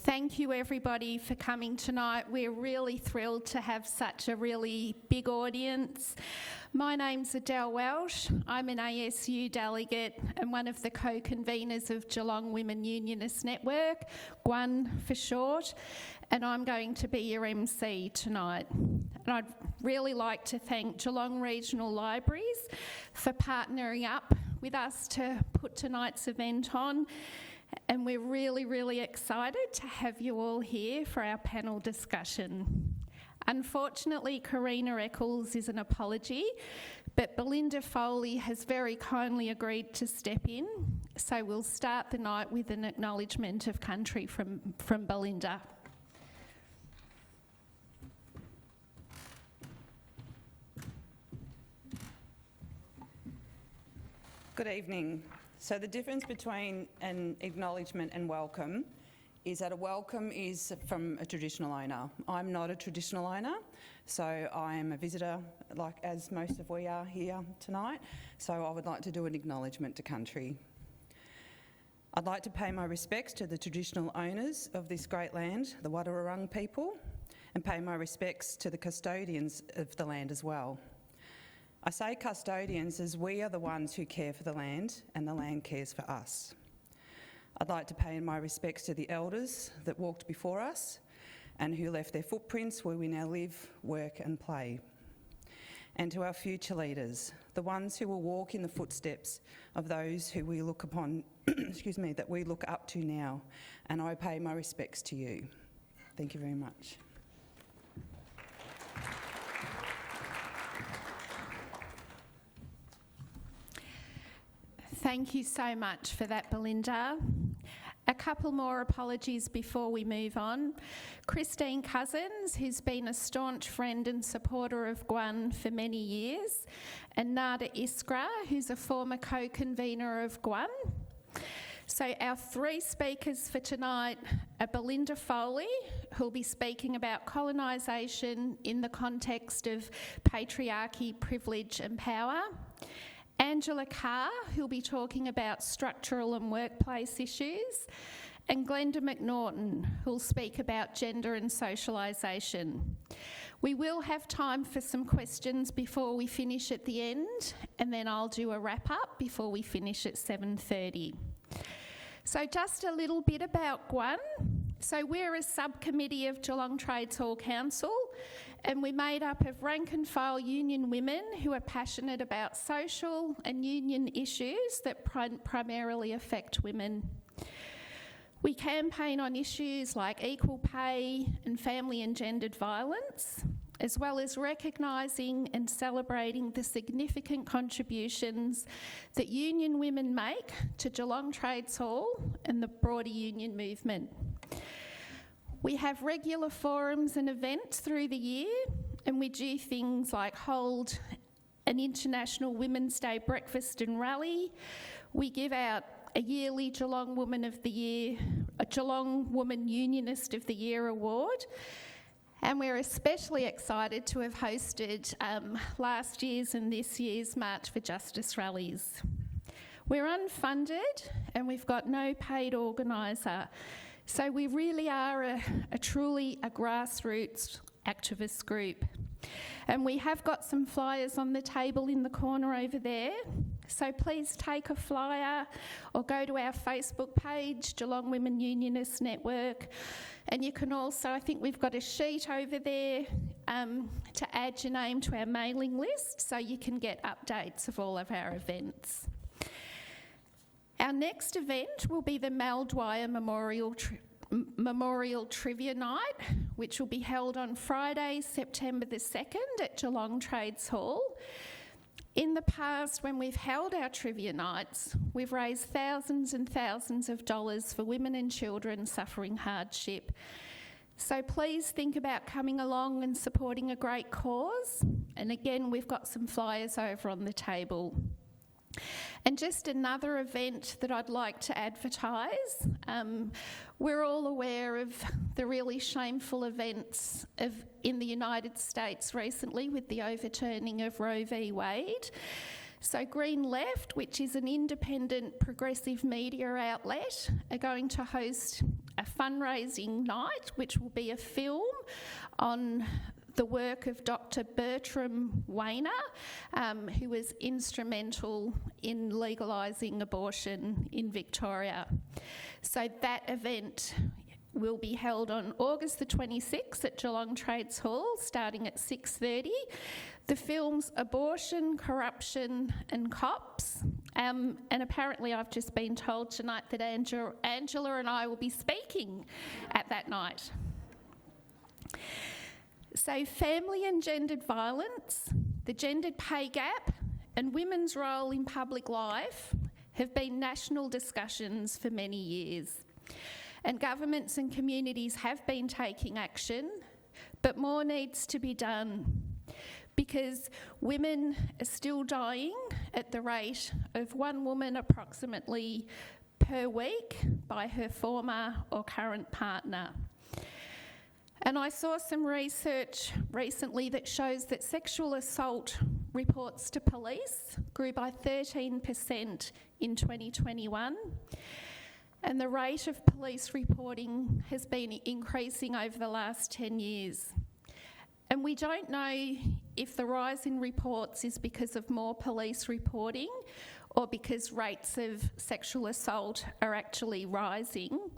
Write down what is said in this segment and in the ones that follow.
Thank you everybody for coming tonight. We're really thrilled to have such a really big audience. My name's Adele Welsh. I'm an ASU delegate and one of the co-convenors of Geelong Women Unionist Network, GWUN for short, and I'm going to be your MC tonight. And I'd really like to thank Geelong Regional Libraries for partnering up with us to put tonight's event on. And we're really excited to have you all here for our panel discussion. Unfortunately, Corrina Eccles is an apology, but Belinda Foley has very kindly agreed to step in. So we'll start the night with an acknowledgement of country from Belinda. Good evening. So the difference between an acknowledgement and welcome is that a welcome is from a traditional owner. I'm not a traditional owner, so I am a visitor, like as most of we are here tonight, so I would like to do an acknowledgement to country. I'd like to pay my respects to the traditional owners of this great land, the Wadawurrung people, and pay my respects to the custodians of the land as well. I say custodians as we are the ones who care for the land and the land cares for us. I'd like to pay my respects to the elders that walked before us and who left their footprints where we now live, work and play. And to our future leaders, the ones who will walk in the footsteps of those who we look upon, that we look up to now. And I pay my respects to you. Thank you very much. Thank you so much for that, Belinda. A couple more apologies before we move on. Christine Cousins, who's been a staunch friend and supporter of GWUN for many years, and Nada Iskra, who's a former co-convenor of GWUN. So our three speakers for tonight are Belinda Foley, who'll be speaking about colonisation in the context of patriarchy, privilege and power. Angela Carr, who'll be talking about structural and workplace issues, and Glenda Mcnaughton, who'll speak about gender and socialisation. We will have time for some questions before we finish at the end, and then I'll do a wrap-up before we finish at 7:30. So just a little bit about GWUN. So we're a subcommittee of Geelong Trades Hall Council, and we're made up of rank and file union women who are passionate about social and union issues that primarily affect women. We campaign on issues like equal pay and family and gendered violence, as well as recognising and celebrating the significant contributions that union women make to Geelong Trades Hall and the broader union movement. We have regular forums and events through the year, and we do things like hold an International Women's Day breakfast and rally. We give out a yearly Geelong Woman of the Year, a Geelong Woman Unionist of the Year award, and we're especially excited to have hosted last year's and this year's March for Justice rallies. We're unfunded and we've got no paid organiser. So we really are truly a grassroots activist group. And we have got some flyers on the table in the corner over there. So please take a flyer or go to our Facebook page, Geelong Women Unionist Network. And you can also, I think we've got a sheet over there to add your name to our mailing list so you can get updates of all of our events. Our next event will be the Mal Dwyer Memorial Trivia Night, which will be held on Friday, September the 2nd at Geelong Trades Hall. In the past, when we've held our trivia nights, we've raised thousands and thousands of dollars for women and children suffering hardship. So please think about coming along and supporting a great cause. And again, we've got some flyers over on the table. And just another event that I'd like to advertise. We're all aware of the really shameful events in the United States recently with the overturning of Roe v. Wade. So Green Left, which is an independent progressive media outlet, are going to host a fundraising night, which will be a film on the work of Dr. Bertram Weiner, who was instrumental in legalising abortion in Victoria. So that event will be held on August the 26th at Geelong Trades Hall, starting at 6:30. The film's Abortion, Corruption and Cops. And apparently I've just been told tonight that Angela and I will be speaking at that night. So family and gendered violence, the gendered pay gap and women's role in public life have been national discussions for many years. And governments and communities have been taking action, but more needs to be done because women are still dying at the rate of one woman approximately per week by her former or current partner. And I saw some research recently that shows that sexual assault reports to police grew by 13% in 2021. And the rate of police reporting has been increasing over the last 10 years. And we don't know if the rise in reports is because of more police reporting or because rates of sexual assault are actually rising.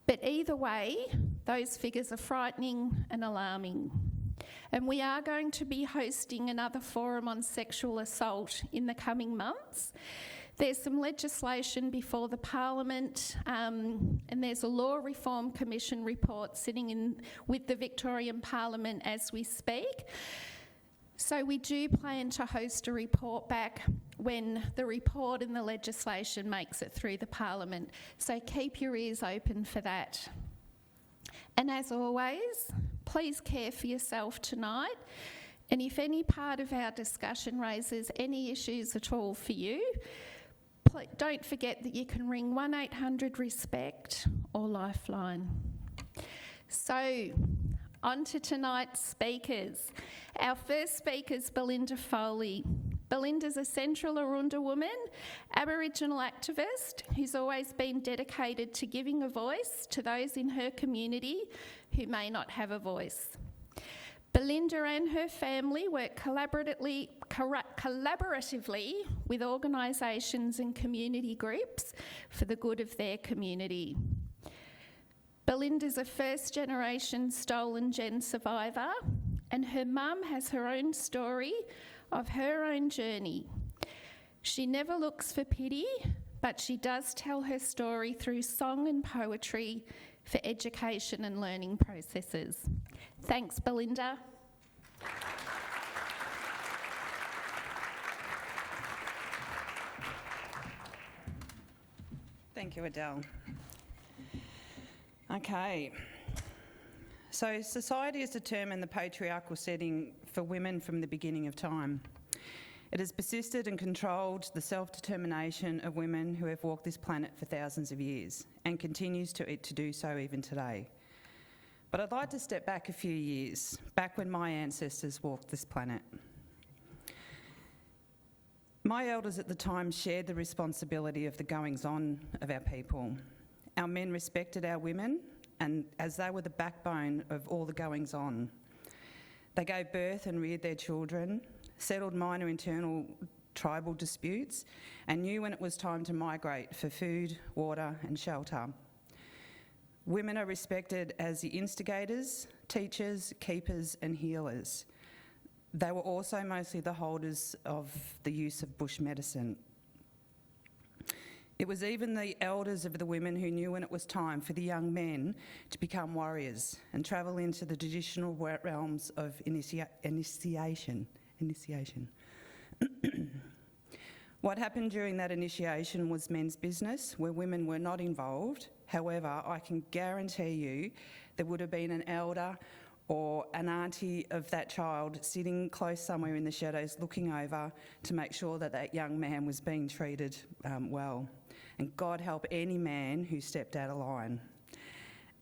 But either way, those figures are frightening and alarming. And we are going to be hosting another forum on sexual assault in the coming months. There's some legislation before the Parliament, and there's a Law Reform Commission report sitting in with the Victorian Parliament as we speak. So we do plan to host a report back when the report and the legislation makes it through the Parliament. So keep your ears open for that. And as always, please care for yourself tonight. And if any part of our discussion raises any issues at all for you, don't forget that you can ring 1800-RESPECT or Lifeline. So, on to tonight's speakers. Our first speaker is Belinda Foley. Belinda's a Central Arunda woman, Aboriginal activist who's always been dedicated to giving a voice to those in her community who may not have a voice. Belinda and her family work collaboratively with organisations and community groups for the good of their community. Belinda's a first-generation stolen gen survivor, and her mum has her own story of her own journey. She never looks for pity, but she does tell her story through song and poetry for education and learning processes. Thanks, Belinda. Thank you, Adele. Okay. So society has determined the patriarchal setting for women from the beginning of time. It has persisted and controlled the self-determination of women who have walked this planet for thousands of years and continues to do so even today. But I'd like to step back a few years, back when my ancestors walked this planet. My elders at the time shared the responsibility of the goings-on of our people. Our men respected our women, and as they were the backbone of all the goings-on. They gave birth and reared their children, settled minor internal tribal disputes, and knew when it was time to migrate for food, water and shelter. Women are respected as the instigators, teachers, keepers and healers. They were also mostly the holders of the use of bush medicine. It was even the elders of the women who knew when it was time for the young men to become warriors and travel into the traditional realms of initiation. What happened during that initiation was men's business, where women were not involved. However, I can guarantee you there would have been an elder or an auntie of that child sitting close somewhere in the shadows looking over to make sure that that young man was being treated well. And God help any man who stepped out of line.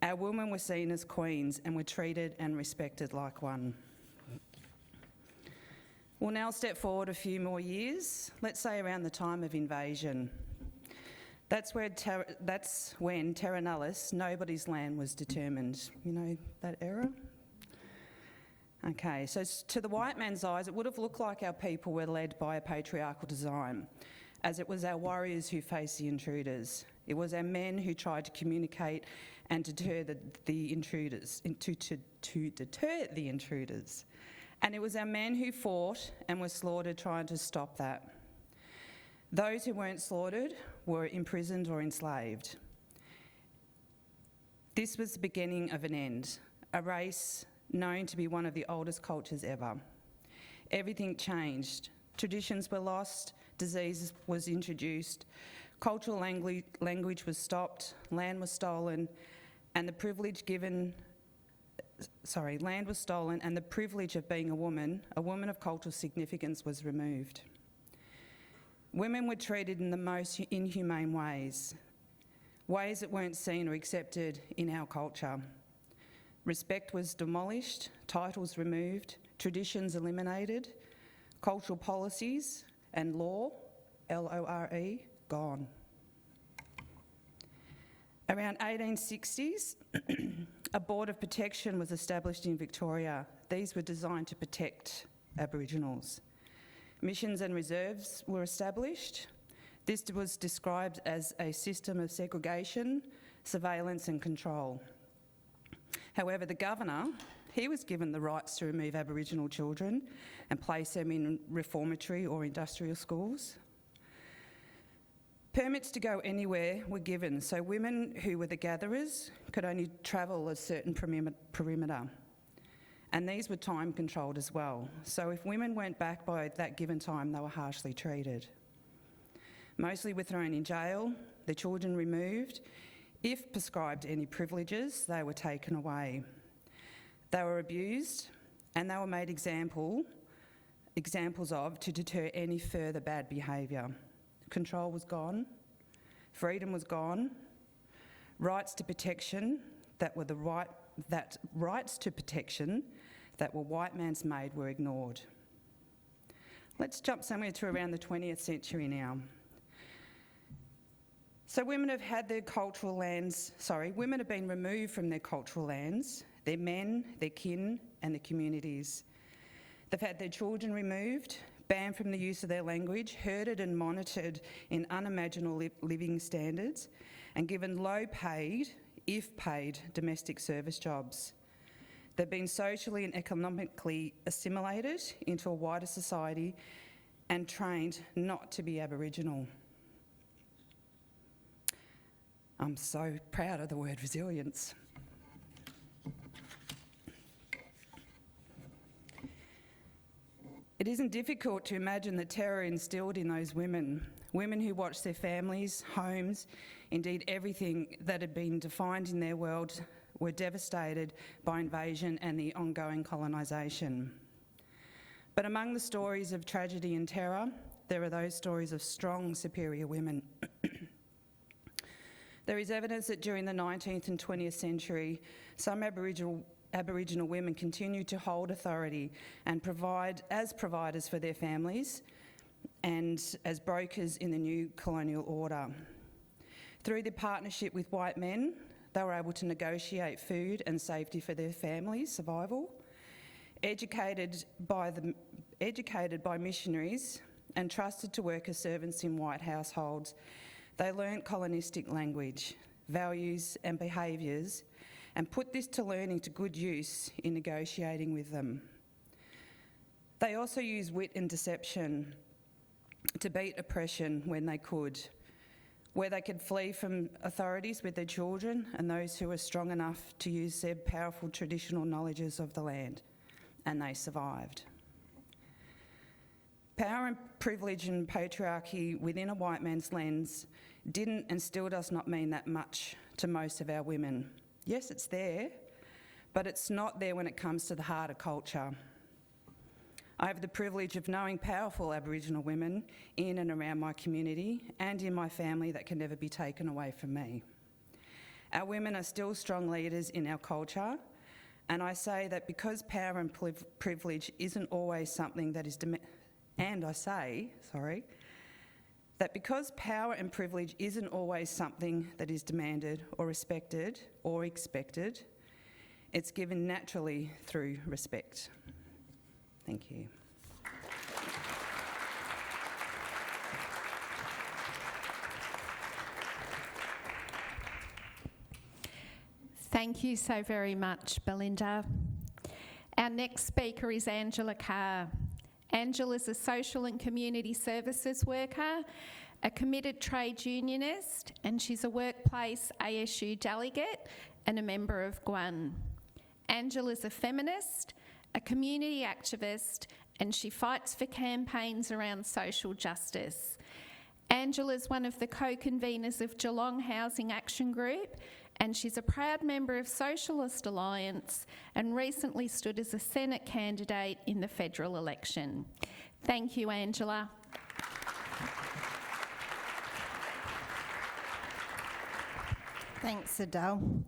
Our women were seen as queens and were treated and respected like one. We'll now step forward a few more years, let's say around the time of invasion. That's when terra nullius, nobody's land, was determined. You know that era? Okay, so to the white man's eyes, it would have looked like our people were led by a patriarchal design, as it was our warriors who faced the intruders. It was our men who tried to communicate and deter the intruders, to deter the intruders. And it was our men who fought and were slaughtered trying to stop that. Those who weren't slaughtered were imprisoned or enslaved. This was the beginning of an end, a race known to be one of the oldest cultures ever. Everything changed. Traditions were lost, disease was introduced, cultural language was stopped, land was stolen, and the privilege land was stolen, and the privilege of being a woman of cultural significance, was removed. Women were treated in the most inhumane ways that weren't seen or accepted in our culture. Respect was demolished, titles removed, traditions eliminated, cultural policies and law, L-O-R-E, gone. Around 1860s, a board of protection was established in Victoria. These were designed to protect Aboriginals. Missions and reserves were established. This was described as a system of segregation, surveillance and control. However, the governor, he was given the rights to remove Aboriginal children and place them in reformatory or industrial schools. Permits to go anywhere were given, so women who were the gatherers could only travel a certain perimeter. And these were time controlled as well. So if women weren't back by that given time, they were harshly treated. Mostly were thrown in jail, their children removed. If prescribed any privileges, they were taken away. They were abused, and they were made examples of to deter any further bad behaviour. Control was gone, freedom was gone, rights to protection that were white man's made were ignored. Let's jump somewhere to around the 20th century now. So women have been removed from their cultural lands, their men, their kin and their communities. They've had their children removed, banned from the use of their language, herded and monitored in unimaginable living standards, and given low-paid, if paid, domestic service jobs. They've been socially and economically assimilated into a wider society and trained not to be Aboriginal. I'm so proud of the word resilience. It isn't difficult to imagine the terror instilled in those women who watched their families, homes, indeed everything that had been defined in their world were devastated by invasion and the ongoing colonisation. But among the stories of tragedy and terror, there are those stories of strong, superior women. There is evidence that during the 19th and 20th century, some Aboriginal women continued to hold authority and provide as providers for their families and as brokers in the new colonial order. Through their partnership with white men, they were able to negotiate food and safety for their families' survival. Educated by missionaries and trusted to work as servants in white households, they learnt colonistic language, values and behaviours and put this to learning to good use in negotiating with them. They also used wit and deception to beat oppression when they could, where they could flee from authorities with their children and those who were strong enough to use their powerful traditional knowledges of the land, and they survived. Power and privilege and patriarchy within a white man's lens didn't and still does not mean that much to most of our women. Yes, it's there, but it's not there when it comes to the heart of culture. I have the privilege of knowing powerful Aboriginal women in and around my community and in my family that can never be taken away from me. Our women are still strong leaders in our culture, and I say that because power and privilege isn't always something that is that because power and privilege isn't always something that is demanded or respected or expected, it's given naturally through respect. Thank you. Thank you so very much, Belinda. Our next speaker is Angela Carr. Angela's a social and community services worker, a committed trade unionist, and she's a workplace ASU delegate and a member of GWUN. Angela's a feminist, a community activist, and she fights for campaigns around social justice. Angela's one of the co-convenors of Geelong Housing Action Group, and she's a proud member of Socialist Alliance and recently stood as a Senate candidate in the federal election. Thank you, Angela. Thanks, Adele.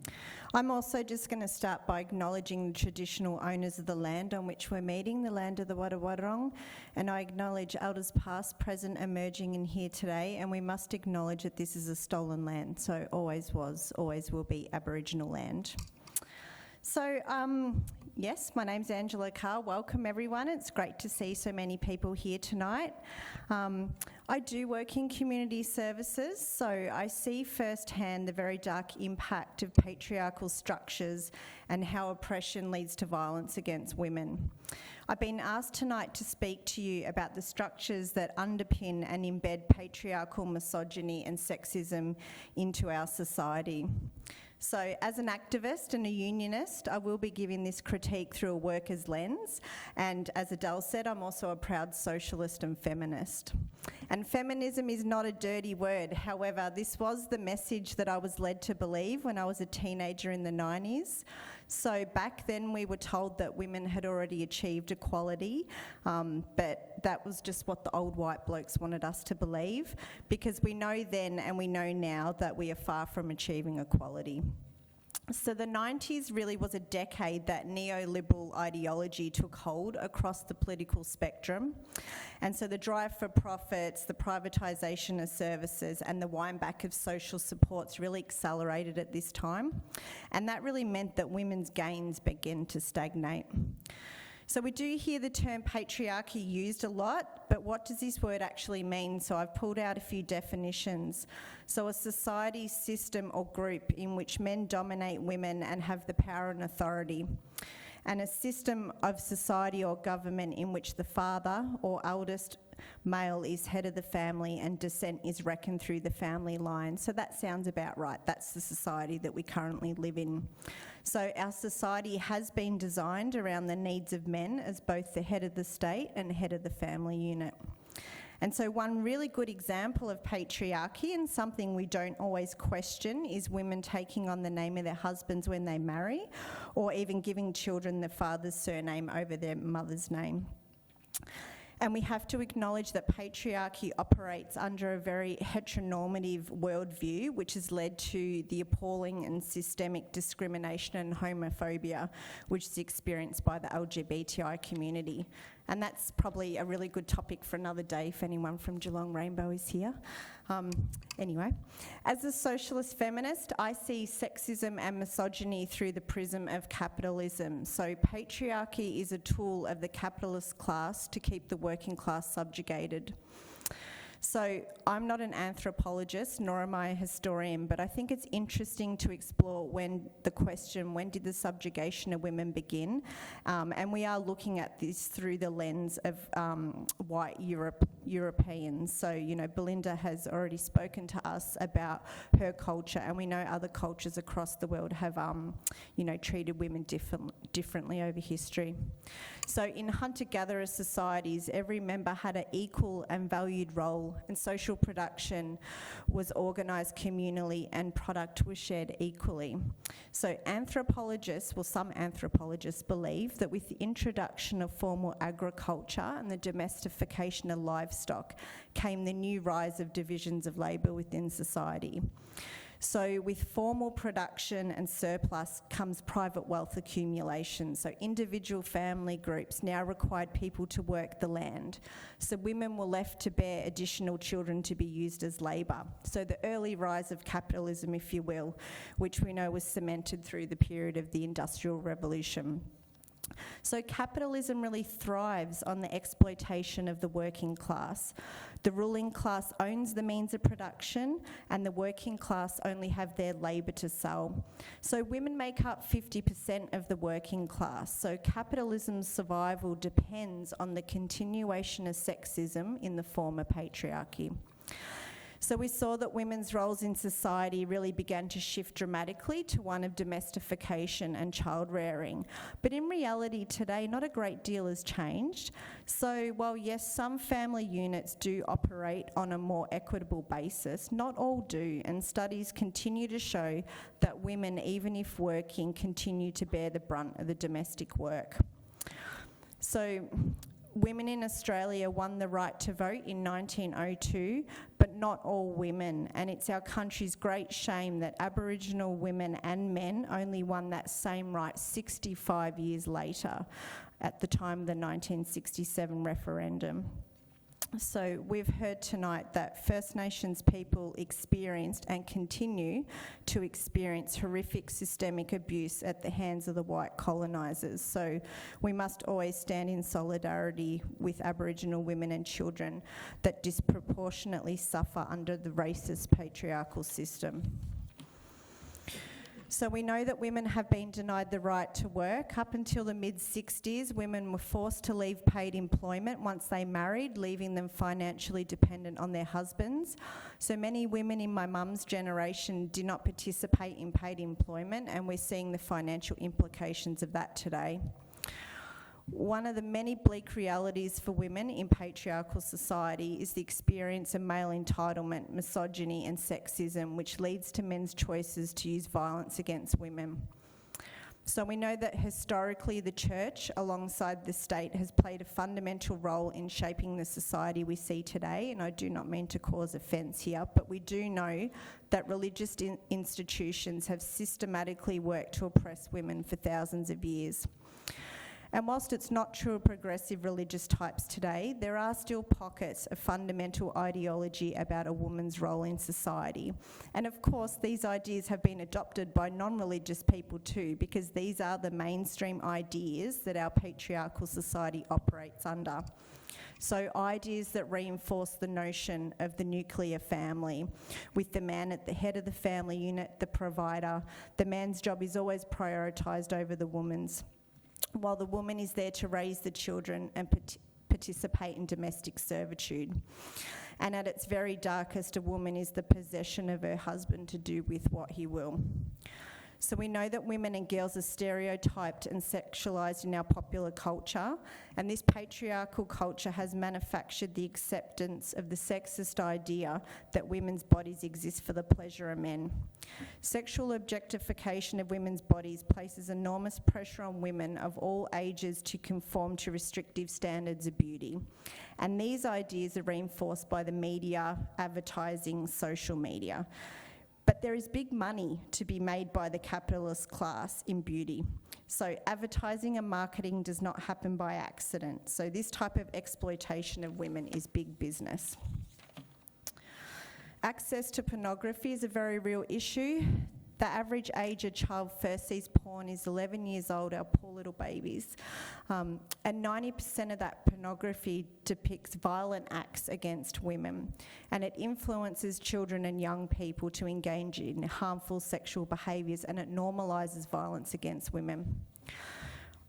I'm also just going to start by acknowledging the traditional owners of the land on which we're meeting, the land of the Wadawurrung, and I acknowledge elders past, present, emerging in here today, and we must acknowledge that this is a stolen land, so always was, always will be Aboriginal land. So, yes, my name's Angela Carr. Welcome, everyone. It's great to see so many people here tonight. I do work in community services, so I see firsthand the very dark impact of patriarchal structures and how oppression leads to violence against women. I've been asked tonight to speak to you about the structures that underpin and embed patriarchal misogyny and sexism into our society. So as an activist and a unionist, I will be giving this critique through a worker's lens. And as Adele said, I'm also a proud socialist and feminist. And feminism is not a dirty word. However, this was the message that I was led to believe when I was a teenager in the 90s. So back then we were told that women had already achieved equality, but that was just what the old white blokes wanted us to believe, because we know then and we know now that we are far from achieving equality. So the 90s really was a decade that neoliberal ideology took hold across the political spectrum. And so the drive for profits, the privatisation of services and the wind back of social supports really accelerated at this time. And that really meant that women's gains began to stagnate. So we do hear the term patriarchy used a lot, but what does this word actually mean? So I've pulled out a few definitions. So a society, system or group in which men dominate women and have the power and authority. And a system of society or government in which the father or eldest male is head of the family and descent is reckoned through the family line. So that sounds about right. That's the society that we currently live in. So our society has been designed around the needs of men as both the head of the state and head of the family unit. And so one really good example of patriarchy, and something we don't always question, is women taking on the name of their husbands when they marry, or even giving children the father's surname over their mother's name. And we have to acknowledge that patriarchy operates under a very heteronormative worldview, which has led to the appalling and systemic discrimination and homophobia which is experienced by the LGBTI community. And that's probably a really good topic for another day if anyone from Geelong Rainbow is here. Anyway, as a socialist feminist, I see sexism and misogyny through the prism of capitalism. So patriarchy is a tool of the capitalist class to keep the working class subjugated. So I'm not an anthropologist, nor am I a historian, but I think it's interesting to explore the question, when did the subjugation of women begin? And we are looking at this through the lens of white Europeans. So, you know, Belinda has already spoken to us about her culture, and we know other cultures across the world have, treated women differently over history. So in hunter-gatherer societies, every member had an equal and valued role, and social production was organised communally and product was shared equally. So some anthropologists believe that with the introduction of formal agriculture and the domestication of livestock came the new rise of divisions of labour within society. So with formal production and surplus comes private wealth accumulation. So individual family groups now required people to work the land. So women were left to bear additional children to be used as labour. So the early rise of capitalism, if you will, which we know was cemented through the period of the Industrial Revolution. So capitalism really thrives on the exploitation of the working class. The ruling class owns the means of production and the working class only have their labour to sell. So women make up 50% of the working class. So capitalism's survival depends on the continuation of sexism in the former patriarchy. So we saw that women's roles in society really began to shift dramatically to one of domestication and child rearing. But in reality today, not a great deal has changed. So while yes, some family units do operate on a more equitable basis, not all do, and studies continue to show that women, even if working, continue to bear the brunt of the domestic work. So women in Australia won the right to vote in 1902, but not all women, and it's our country's great shame that Aboriginal women and men only won that same right 65 years later, at the time of the 1967 referendum. So we've heard tonight that First Nations people experienced and continue to experience horrific systemic abuse at the hands of the white colonisers. So we must always stand in solidarity with Aboriginal women and children that disproportionately suffer under the racist patriarchal system. So we know that women have been denied the right to work. Up until the mid-60s, women were forced to leave paid employment once they married, leaving them financially dependent on their husbands. So many women in my mum's generation did not participate in paid employment, and we're seeing the financial implications of that today. One of the many bleak realities for women in patriarchal society is the experience of male entitlement, misogyny and sexism, which leads to men's choices to use violence against women. So we know that historically the church, alongside the state, has played a fundamental role in shaping the society we see today, and I do not mean to cause offence here, but we do know that religious institutions have systematically worked to oppress women for thousands of years. And whilst it's not true of progressive religious types today, there are still pockets of fundamental ideology about a woman's role in society. And of course, these ideas have been adopted by non-religious people too, because these are the mainstream ideas that our patriarchal society operates under. So ideas that reinforce the notion of the nuclear family, with the man at the head of the family unit, the provider. The man's job is always prioritised over the woman's, while the woman is there to raise the children and participate in domestic servitude. And at its very darkest, a woman is the possession of her husband to do with what he will. So we know that women and girls are stereotyped and sexualised in our popular culture, and this patriarchal culture has manufactured the acceptance of the sexist idea that women's bodies exist for the pleasure of men. Sexual objectification of women's bodies places enormous pressure on women of all ages to conform to restrictive standards of beauty. And these ideas are reinforced by the media, advertising, social media. But there is big money to be made by the capitalist class in beauty. So advertising and marketing does not happen by accident. So this type of exploitation of women is big business. Access to pornography is a very real issue. The average age a child first sees porn is 11 years old, our poor little babies. And 90% of that pornography depicts violent acts against women. And it influences children and young people to engage in harmful sexual behaviours, and it normalises violence against women.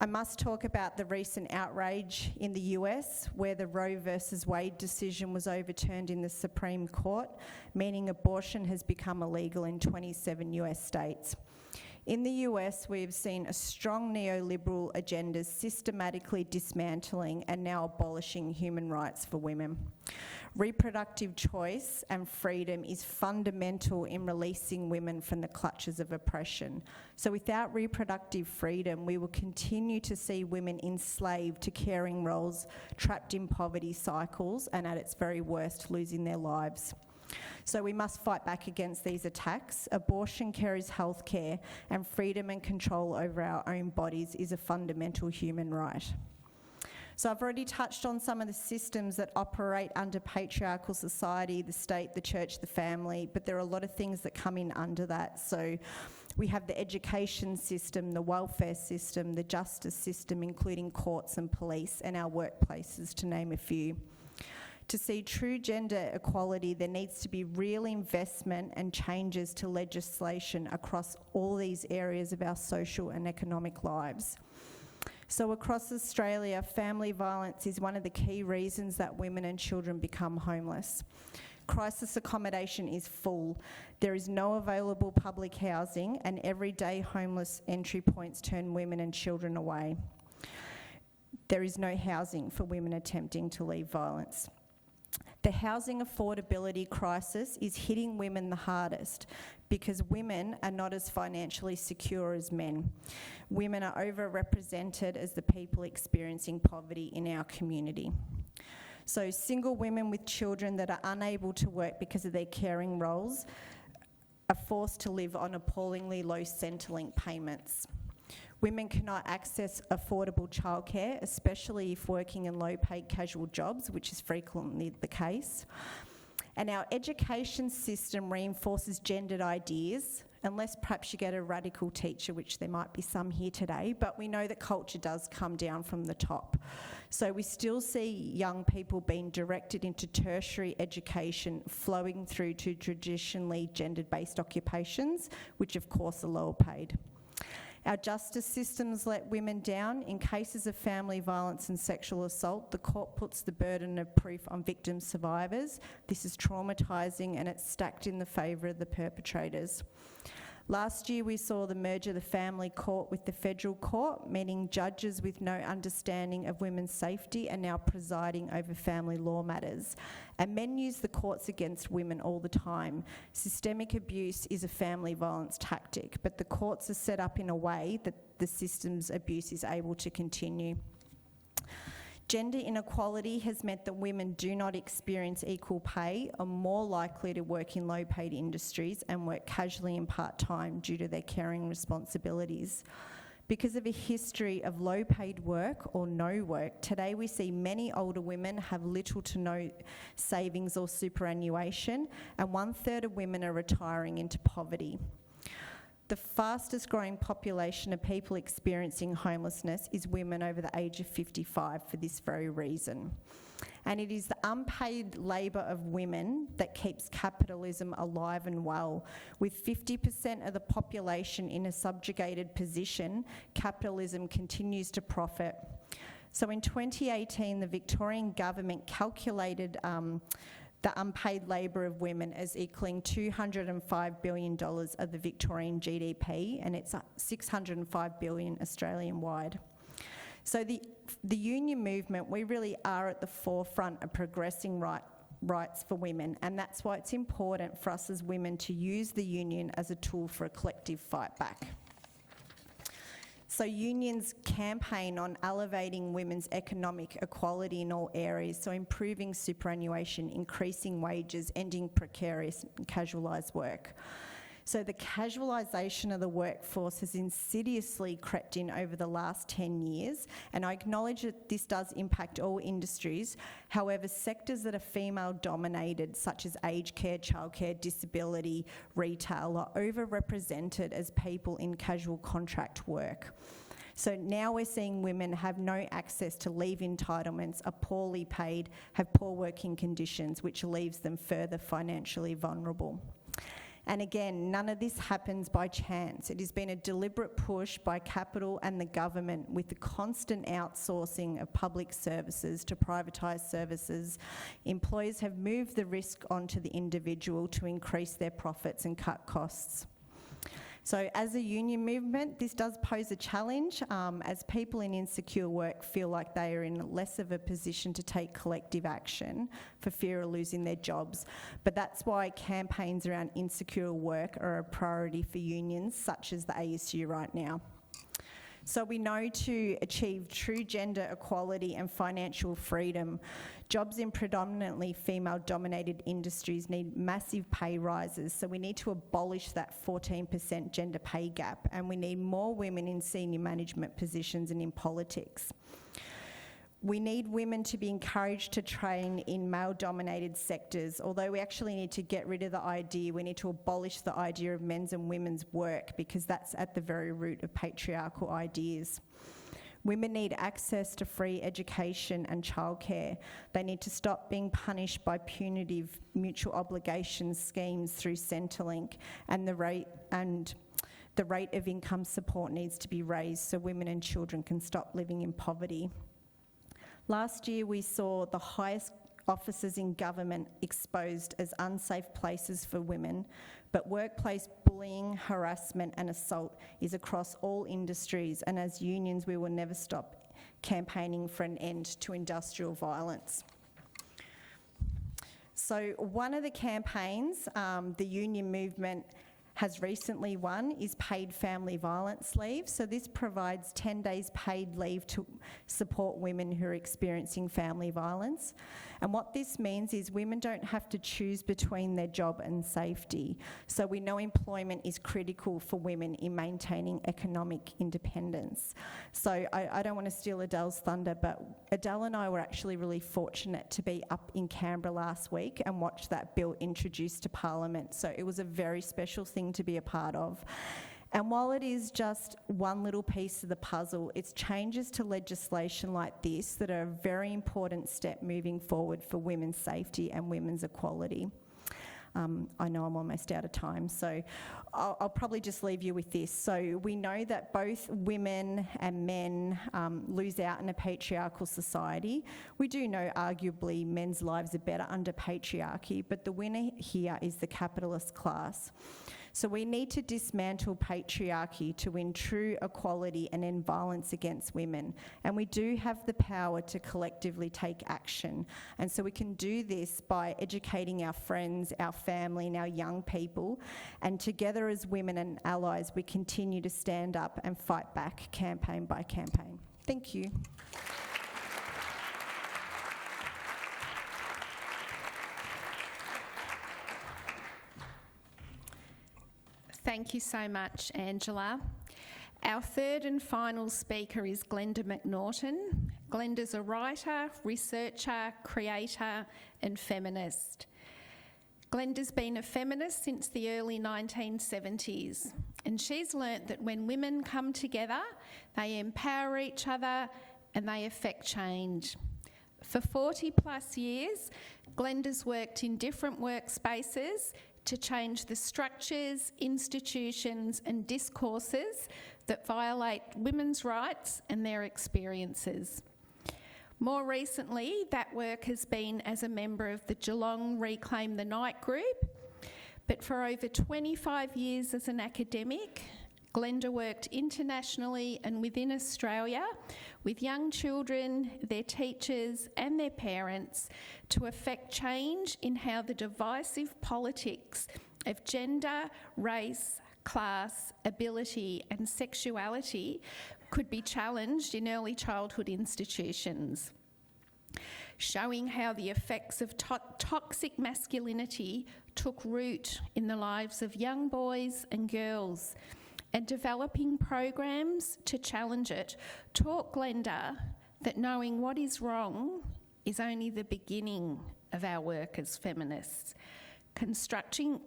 I must talk about the recent outrage in the US, where the Roe versus Wade decision was overturned in the Supreme Court, meaning abortion has become illegal in 27 US states. In the US, we have seen a strong neoliberal agenda systematically dismantling and now abolishing human rights for women. Reproductive choice and freedom is fundamental in releasing women from the clutches of oppression. So without reproductive freedom, we will continue to see women enslaved to caring roles, trapped in poverty cycles, and at its very worst, losing their lives. So we must fight back against these attacks. Abortion care is healthcare, and freedom and control over our own bodies is a fundamental human right. So I've already touched on some of the systems that operate under patriarchal society, the state, the church, the family, but there are a lot of things that come in under that. So we have the education system, the welfare system, the justice system, including courts and police, and our workplaces, to name a few. To see true gender equality, there needs to be real investment and changes to legislation across all these areas of our social and economic lives. So across Australia, family violence is one of the key reasons that women and children become homeless. Crisis accommodation is full. There is no available public housing, and everyday homeless entry points turn women and children away. There is no housing for women attempting to leave violence. The housing affordability crisis is hitting women the hardest because women are not as financially secure as men. Women are overrepresented as the people experiencing poverty in our community. So single women with children that are unable to work because of their caring roles are forced to live on appallingly low Centrelink payments. Women cannot access affordable childcare, especially if working in low-paid casual jobs, which is frequently the case. And our education system reinforces gendered ideas, unless perhaps you get a radical teacher, which there might be some here today, but we know that culture does come down from the top. So we still see young people being directed into tertiary education flowing through to traditionally gender-based occupations, which of course are lower paid. Our justice systems let women down. In cases of family violence and sexual assault, the court puts the burden of proof on victim survivors. This is traumatising, and it's stacked in the favour of the perpetrators. Last year we saw the merge of the family court with the federal court, meaning judges with no understanding of women's safety are now presiding over family law matters. And men use the courts against women all the time. Systemic abuse is a family violence tactic, but the courts are set up in a way that the system's abuse is able to continue. Gender inequality has meant that women do not experience equal pay, are more likely to work in low-paid industries and work casually and part-time due to their caring responsibilities. Because of a history of low-paid work or no work, today we see many older women have little to no savings or superannuation, and 1/3 of women are retiring into poverty. The fastest growing population of people experiencing homelessness is women over the age of 55 for this very reason. And it is the unpaid labour of women that keeps capitalism alive and well. With 50% of the population in a subjugated position, capitalism continues to profit. So in 2018, the Victorian government calculated the unpaid labour of women as equaling $205 billion of the Victorian GDP, and it's $605 billion Australian-wide. So the union movement, we really are at the forefront of progressing rights for women, and that's why it's important for us as women to use the union as a tool for a collective fight back. So unions campaign on elevating women's economic equality in all areas, so improving superannuation, increasing wages, ending precarious and casualised work. So the casualisation of the workforce has insidiously crept in over the last 10 years, and I acknowledge that this does impact all industries. However, sectors that are female-dominated, such as aged care, childcare, disability, retail, are overrepresented as people in casual contract work. So now we're seeing women have no access to leave entitlements, are poorly paid, have poor working conditions, which leaves them further financially vulnerable. And again, none of this happens by chance. It has been a deliberate push by capital and the government with the constant outsourcing of public services to privatised services. Employers have moved the risk onto the individual to increase their profits and cut costs. So as a union movement, this does pose a challenge as people in insecure work feel like they are in less of a position to take collective action for fear of losing their jobs. But that's why campaigns around insecure work are a priority for unions such as the ASU right now. So we know to achieve true gender equality and financial freedom, jobs in predominantly female-dominated industries need massive pay rises. So we need to abolish that 14% gender pay gap, and we need more women in senior management positions and in politics. We need women to be encouraged to train in male-dominated sectors, although we actually need to get rid of the idea, we need to abolish the idea of men's and women's work, because that's at the very root of patriarchal ideas. Women need access to free education and childcare. They need to stop being punished by punitive mutual obligation schemes through Centrelink, and the rate of income support needs to be raised so women and children can stop living in poverty. Last year we saw the highest offices in government exposed as unsafe places for women, but workplace bullying, harassment and assault is across all industries, and as unions we will never stop campaigning for an end to industrial violence. So one of the campaigns the union movement has recently won is paid family violence leave. So this provides 10 days paid leave to support women who are experiencing family violence. And what this means is women don't have to choose between their job and safety. So we know employment is critical for women in maintaining economic independence. So I don't want to steal Adele's thunder, but Adele and I were actually really fortunate to be up in Canberra last week and watch that bill introduced to Parliament. So it was a very special thing to be a part of. And while it is just one little piece of the puzzle, it's changes to legislation like this that are a very important step moving forward for women's safety and women's equality. I know I'm almost out of time, so I'll probably just leave you with this. So we know that both women and men lose out in a patriarchal society. We do know arguably men's lives are better under patriarchy, but the winner here is the capitalist class. So we need to dismantle patriarchy to win true equality and end violence against women. And we do have the power to collectively take action. And so we can do this by educating our friends, our family and our young people. And together as women and allies, we continue to stand up and fight back campaign by campaign. Thank you. Thank you so much, Angela. Our third and final speaker is Glenda Mcnaughton. Glenda's a writer, researcher, creator and feminist. Glenda's been a feminist since the early 1970s, and she's learnt that when women come together, they empower each other and they affect change. For 40 plus years, Glenda's worked in different workspaces to change the structures, institutions and discourses that violate women's rights and their experiences. More recently, that work has been as a member of the Geelong Reclaim the Night group, but for over 25 years as an academic, Glenda worked internationally and within Australia with young children, their teachers and their parents to effect change in how the divisive politics of gender, race, class, ability and sexuality could be challenged in early childhood institutions, showing how the effects of toxic masculinity took root in the lives of young boys and girls, and developing programs to challenge it taught Glenda that knowing what is wrong is only the beginning of our work as feminists. Constructing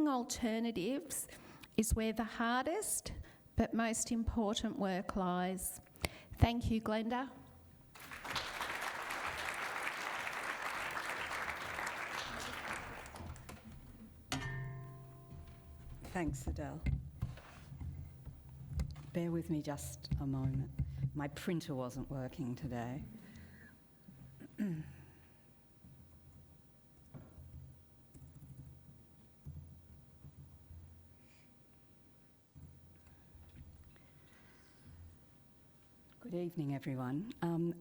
alternatives is where the hardest but most important work lies. Thank you, Glenda. Thanks, Adele. Bear with me just a moment. My printer wasn't working today. Good evening, everyone.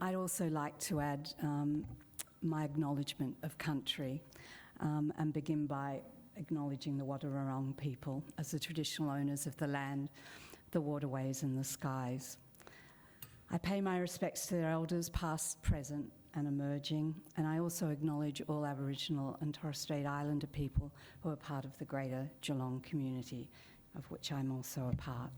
I'd also like to add my acknowledgement of country and begin by acknowledging the Wadawurrung people as the traditional owners of the land the waterways and the skies. I pay my respects to their elders, past, present and emerging, and I also acknowledge all Aboriginal and Torres Strait Islander people who are part of the greater Geelong community, of which I'm also a part.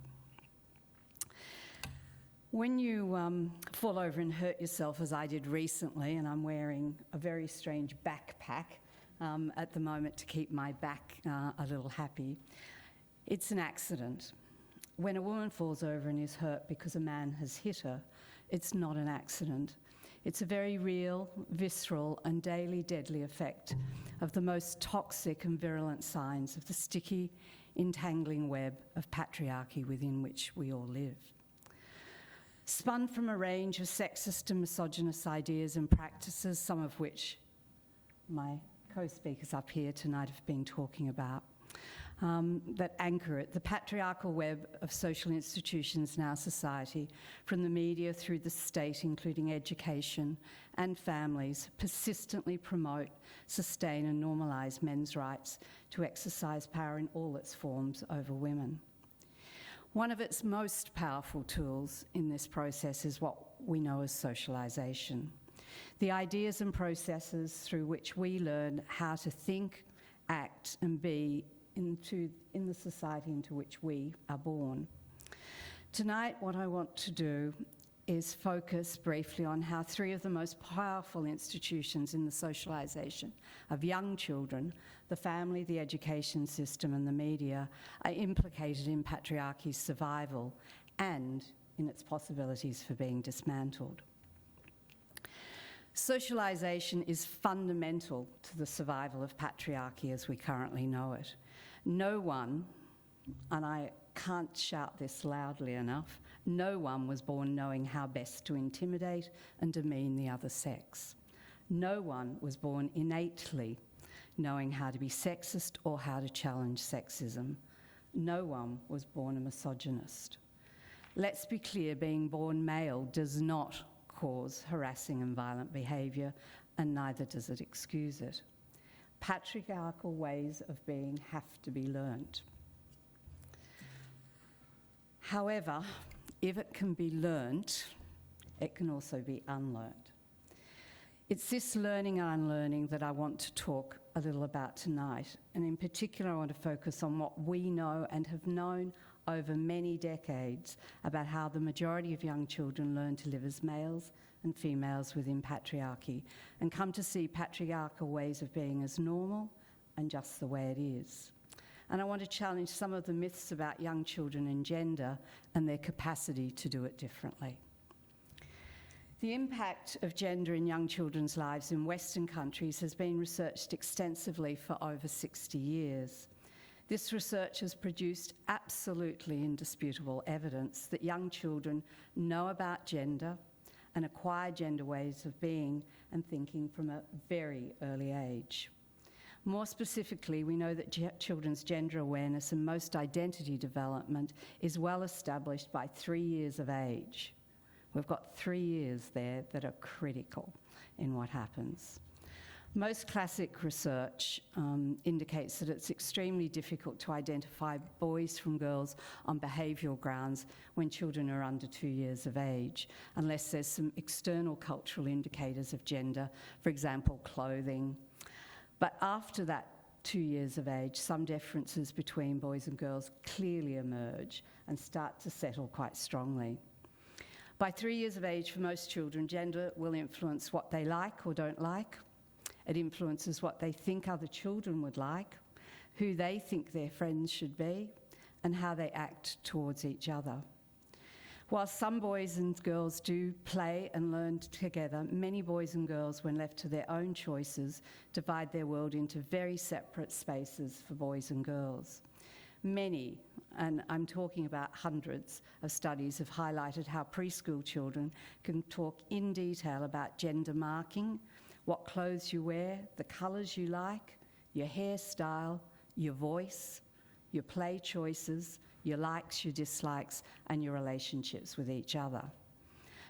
When you fall over and hurt yourself, as I did recently, and I'm wearing a very strange backpack at the moment to keep my back a little happy, it's an accident. When a woman falls over and is hurt because a man has hit her, it's not an accident. It's a very real, visceral and daily deadly effect of the most toxic and virulent signs of the sticky, entangling web of patriarchy within which we all live. Spun from a range of sexist and misogynist ideas and practices, some of which my co-speakers up here tonight have been talking about, that anchor it, the patriarchal web of social institutions in our society, from the media through the state, including education and families, persistently promote, sustain and normalise men's rights to exercise power in all its forms over women. One of its most powerful tools in this process is what we know as socialisation. The ideas and processes through which we learn how to think, act and be in the society into which we are born. Tonight, what I want to do is focus briefly on how three of the most powerful institutions in the socialisation of young children, the family, the education system and the media, are implicated in patriarchy's survival and in its possibilities for being dismantled. Socialisation is fundamental to the survival of patriarchy as we currently know it. No one, and I can't shout this loudly enough, no one was born knowing how best to intimidate and demean the other sex. No one was born innately knowing how to be sexist or how to challenge sexism. No one was born a misogynist. Let's be clear, being born male does not cause harassing and violent behaviour, and neither does it excuse it. Patriarchal ways of being have to be learnt. However, if it can be learnt, it can also be unlearned. It's this learning and unlearning that I want to talk a little about tonight, and in particular I want to focus on what we know and have known over many decades about how the majority of young children learn to live as males and females within patriarchy and come to see patriarchal ways of being as normal and just the way it is. And I want to challenge some of the myths about young children and gender and their capacity to do it differently. The impact of gender in young children's lives in Western countries has been researched extensively for over 60 years. This research has produced absolutely indisputable evidence that young children know about gender and acquire gender ways of being and thinking from a very early age. More specifically, we know that children's gender awareness and most identity development is well established by 3 years of age. We've got 3 years there that are critical in what happens. Most classic research indicates that it's extremely difficult to identify boys from girls on behavioural grounds when children are under 2 years of age, unless there's some external cultural indicators of gender, for example, clothing. But after that 2 years of age, some differences between boys and girls clearly emerge and start to settle quite strongly. By 3 years of age, for most children, gender will influence what they like or don't like. It influences what they think other children would like, who they think their friends should be, and how they act towards each other. While some boys and girls do play and learn together, many boys and girls, when left to their own choices, divide their world into very separate spaces for boys and girls. Many, and I'm talking about hundreds of studies, have highlighted how preschool children can talk in detail about gender marking, what clothes you wear, the colours you like, your hairstyle, your voice, your play choices, your likes, your dislikes, and your relationships with each other.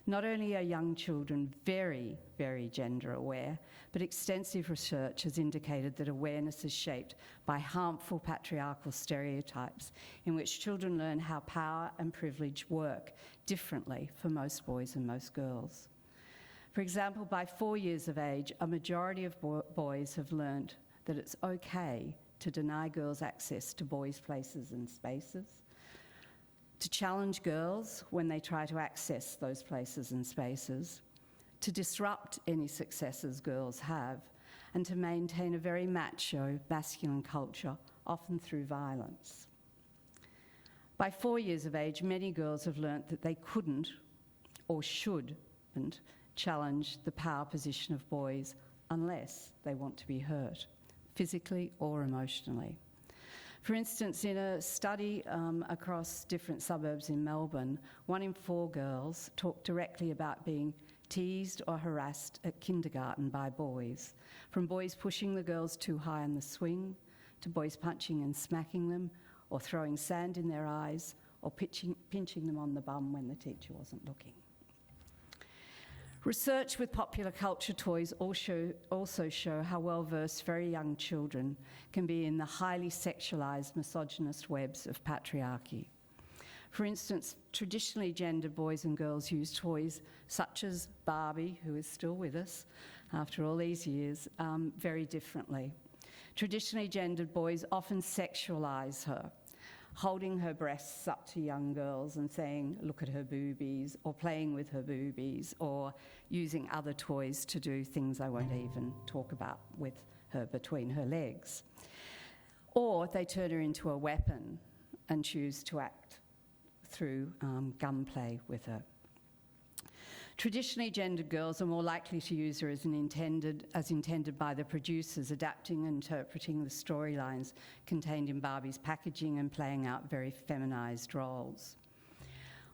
Not only are young children very, very gender aware, but extensive research has indicated that awareness is shaped by harmful patriarchal stereotypes in which children learn how power and privilege work differently for most boys and most girls. For example, by 4 years of age, a majority of boys have learned that it's okay to deny girls access to boys' places and spaces, to challenge girls when they try to access those places and spaces, to disrupt any successes girls have, and to maintain a very macho, masculine culture, often through violence. By 4 years of age, many girls have learnt that they couldn't or shouldn't challenge the power position of boys unless they want to be hurt, physically or emotionally. For instance, in a study across different suburbs in Melbourne, 1 in 4 girls talked directly about being teased or harassed at kindergarten by boys, from boys pushing the girls too high on the swing, to boys punching and smacking them, or throwing sand in their eyes, or pinching them on the bum when the teacher wasn't looking. Research with popular culture toys also show how well-versed very young children can be in the highly sexualised, misogynist webs of patriarchy. For instance, traditionally gendered boys and girls use toys such as Barbie, who is still with us after all these years, very differently. Traditionally gendered boys often sexualise her, holding her breasts up to young girls and saying, look at her boobies, or playing with her boobies, or using other toys to do things I won't even talk about with her between her legs. Or they turn her into a weapon and choose to act through gunplay with her. Traditionally gendered girls are more likely to use her as intended by the producers, adapting and interpreting the storylines contained in Barbie's packaging and playing out very feminised roles.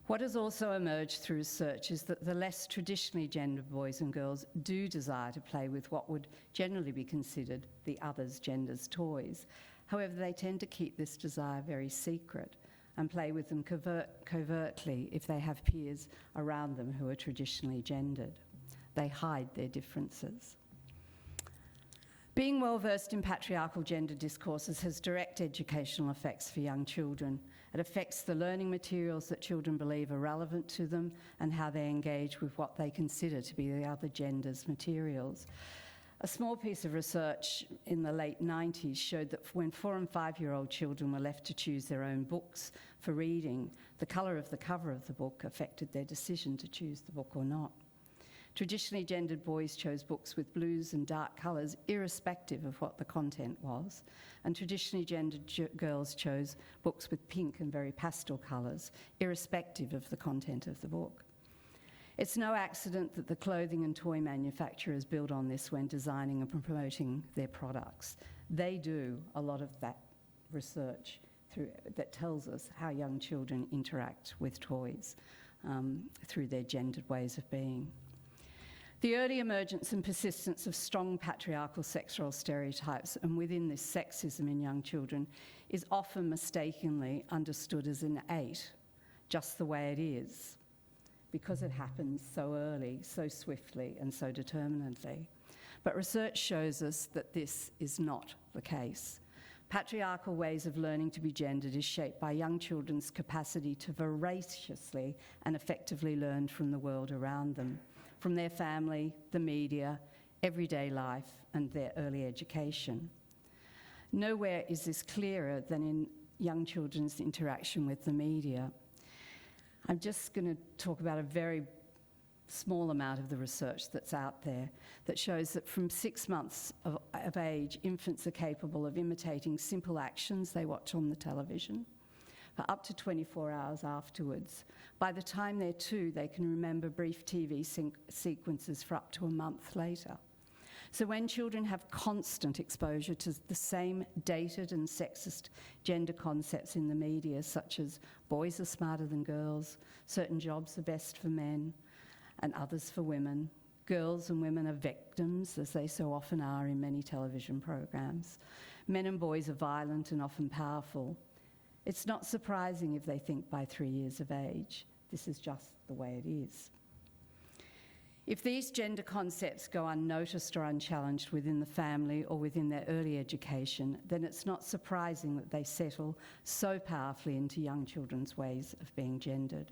What has also emerged through research is that the less traditionally gendered boys and girls do desire to play with what would generally be considered the other's gender's toys. However, they tend to keep this desire very secret and play with them covertly if they have peers around them who are traditionally gendered. They hide their differences. Being well-versed in patriarchal gender discourses has direct educational effects for young children. It affects the learning materials that children believe are relevant to them and how they engage with what they consider to be the other gender's materials. A small piece of research in the late 90s showed that when 4 and 5-year-old children were left to choose their own books for reading, the colour of the cover of the book affected their decision to choose the book or not. Traditionally gendered boys chose books with blues and dark colours, irrespective of what the content was, and traditionally gendered girls chose books with pink and very pastel colours, irrespective of the content of the book. It's no accident that the clothing and toy manufacturers build on this when designing and promoting their products. They do a lot of that research that tells us how young children interact with toys through their gendered ways of being. The early emergence and persistence of strong patriarchal sexual stereotypes, and within this sexism in young children, is often mistakenly understood as innate, just the way it is, because it happens so early, so swiftly, and so determinedly. But research shows us that this is not the case. Patriarchal ways of learning to be gendered is shaped by young children's capacity to voraciously and effectively learn from the world around them, from their family, the media, everyday life, and their early education. Nowhere is this clearer than in young children's interaction with the media. I'm just going to talk about a very small amount of the research that's out there that shows that from 6 months of age, infants are capable of imitating simple actions they watch on the television for up to 24 hours afterwards. By the time they're 2, they can remember brief TV sequences for up to a month later. So when children have constant exposure to the same dated and sexist gender concepts in the media, such as boys are smarter than girls, certain jobs are best for men and others for women, girls and women are victims, as they so often are in many television programs, men and boys are violent and often powerful, it's not surprising if they think by 3 years of age, this is just the way it is. If these gender concepts go unnoticed or unchallenged within the family or within their early education, then it's not surprising that they settle so powerfully into young children's ways of being gendered.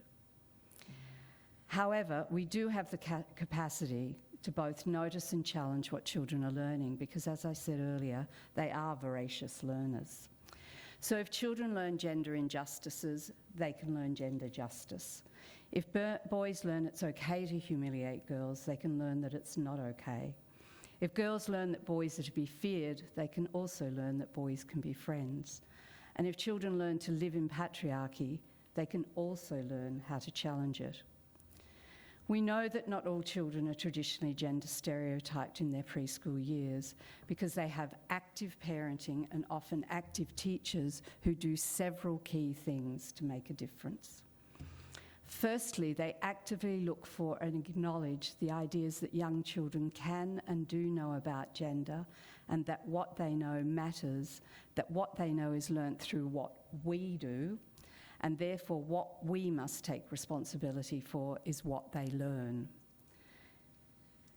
However, we do have the capacity to both notice and challenge what children are learning because, as I said earlier, they are voracious learners. So if children learn gender injustices, they can learn gender justice. If boys learn it's okay to humiliate girls, they can learn that it's not okay. If girls learn that boys are to be feared, they can also learn that boys can be friends. And if children learn to live in patriarchy, they can also learn how to challenge it. We know that not all children are traditionally gender stereotyped in their preschool years because they have active parenting and often active teachers who do several key things to make a difference. Firstly, they actively look for and acknowledge the ideas that young children can and do know about gender and that what they know matters, that what they know is learnt through what we do, and therefore what we must take responsibility for is what they learn.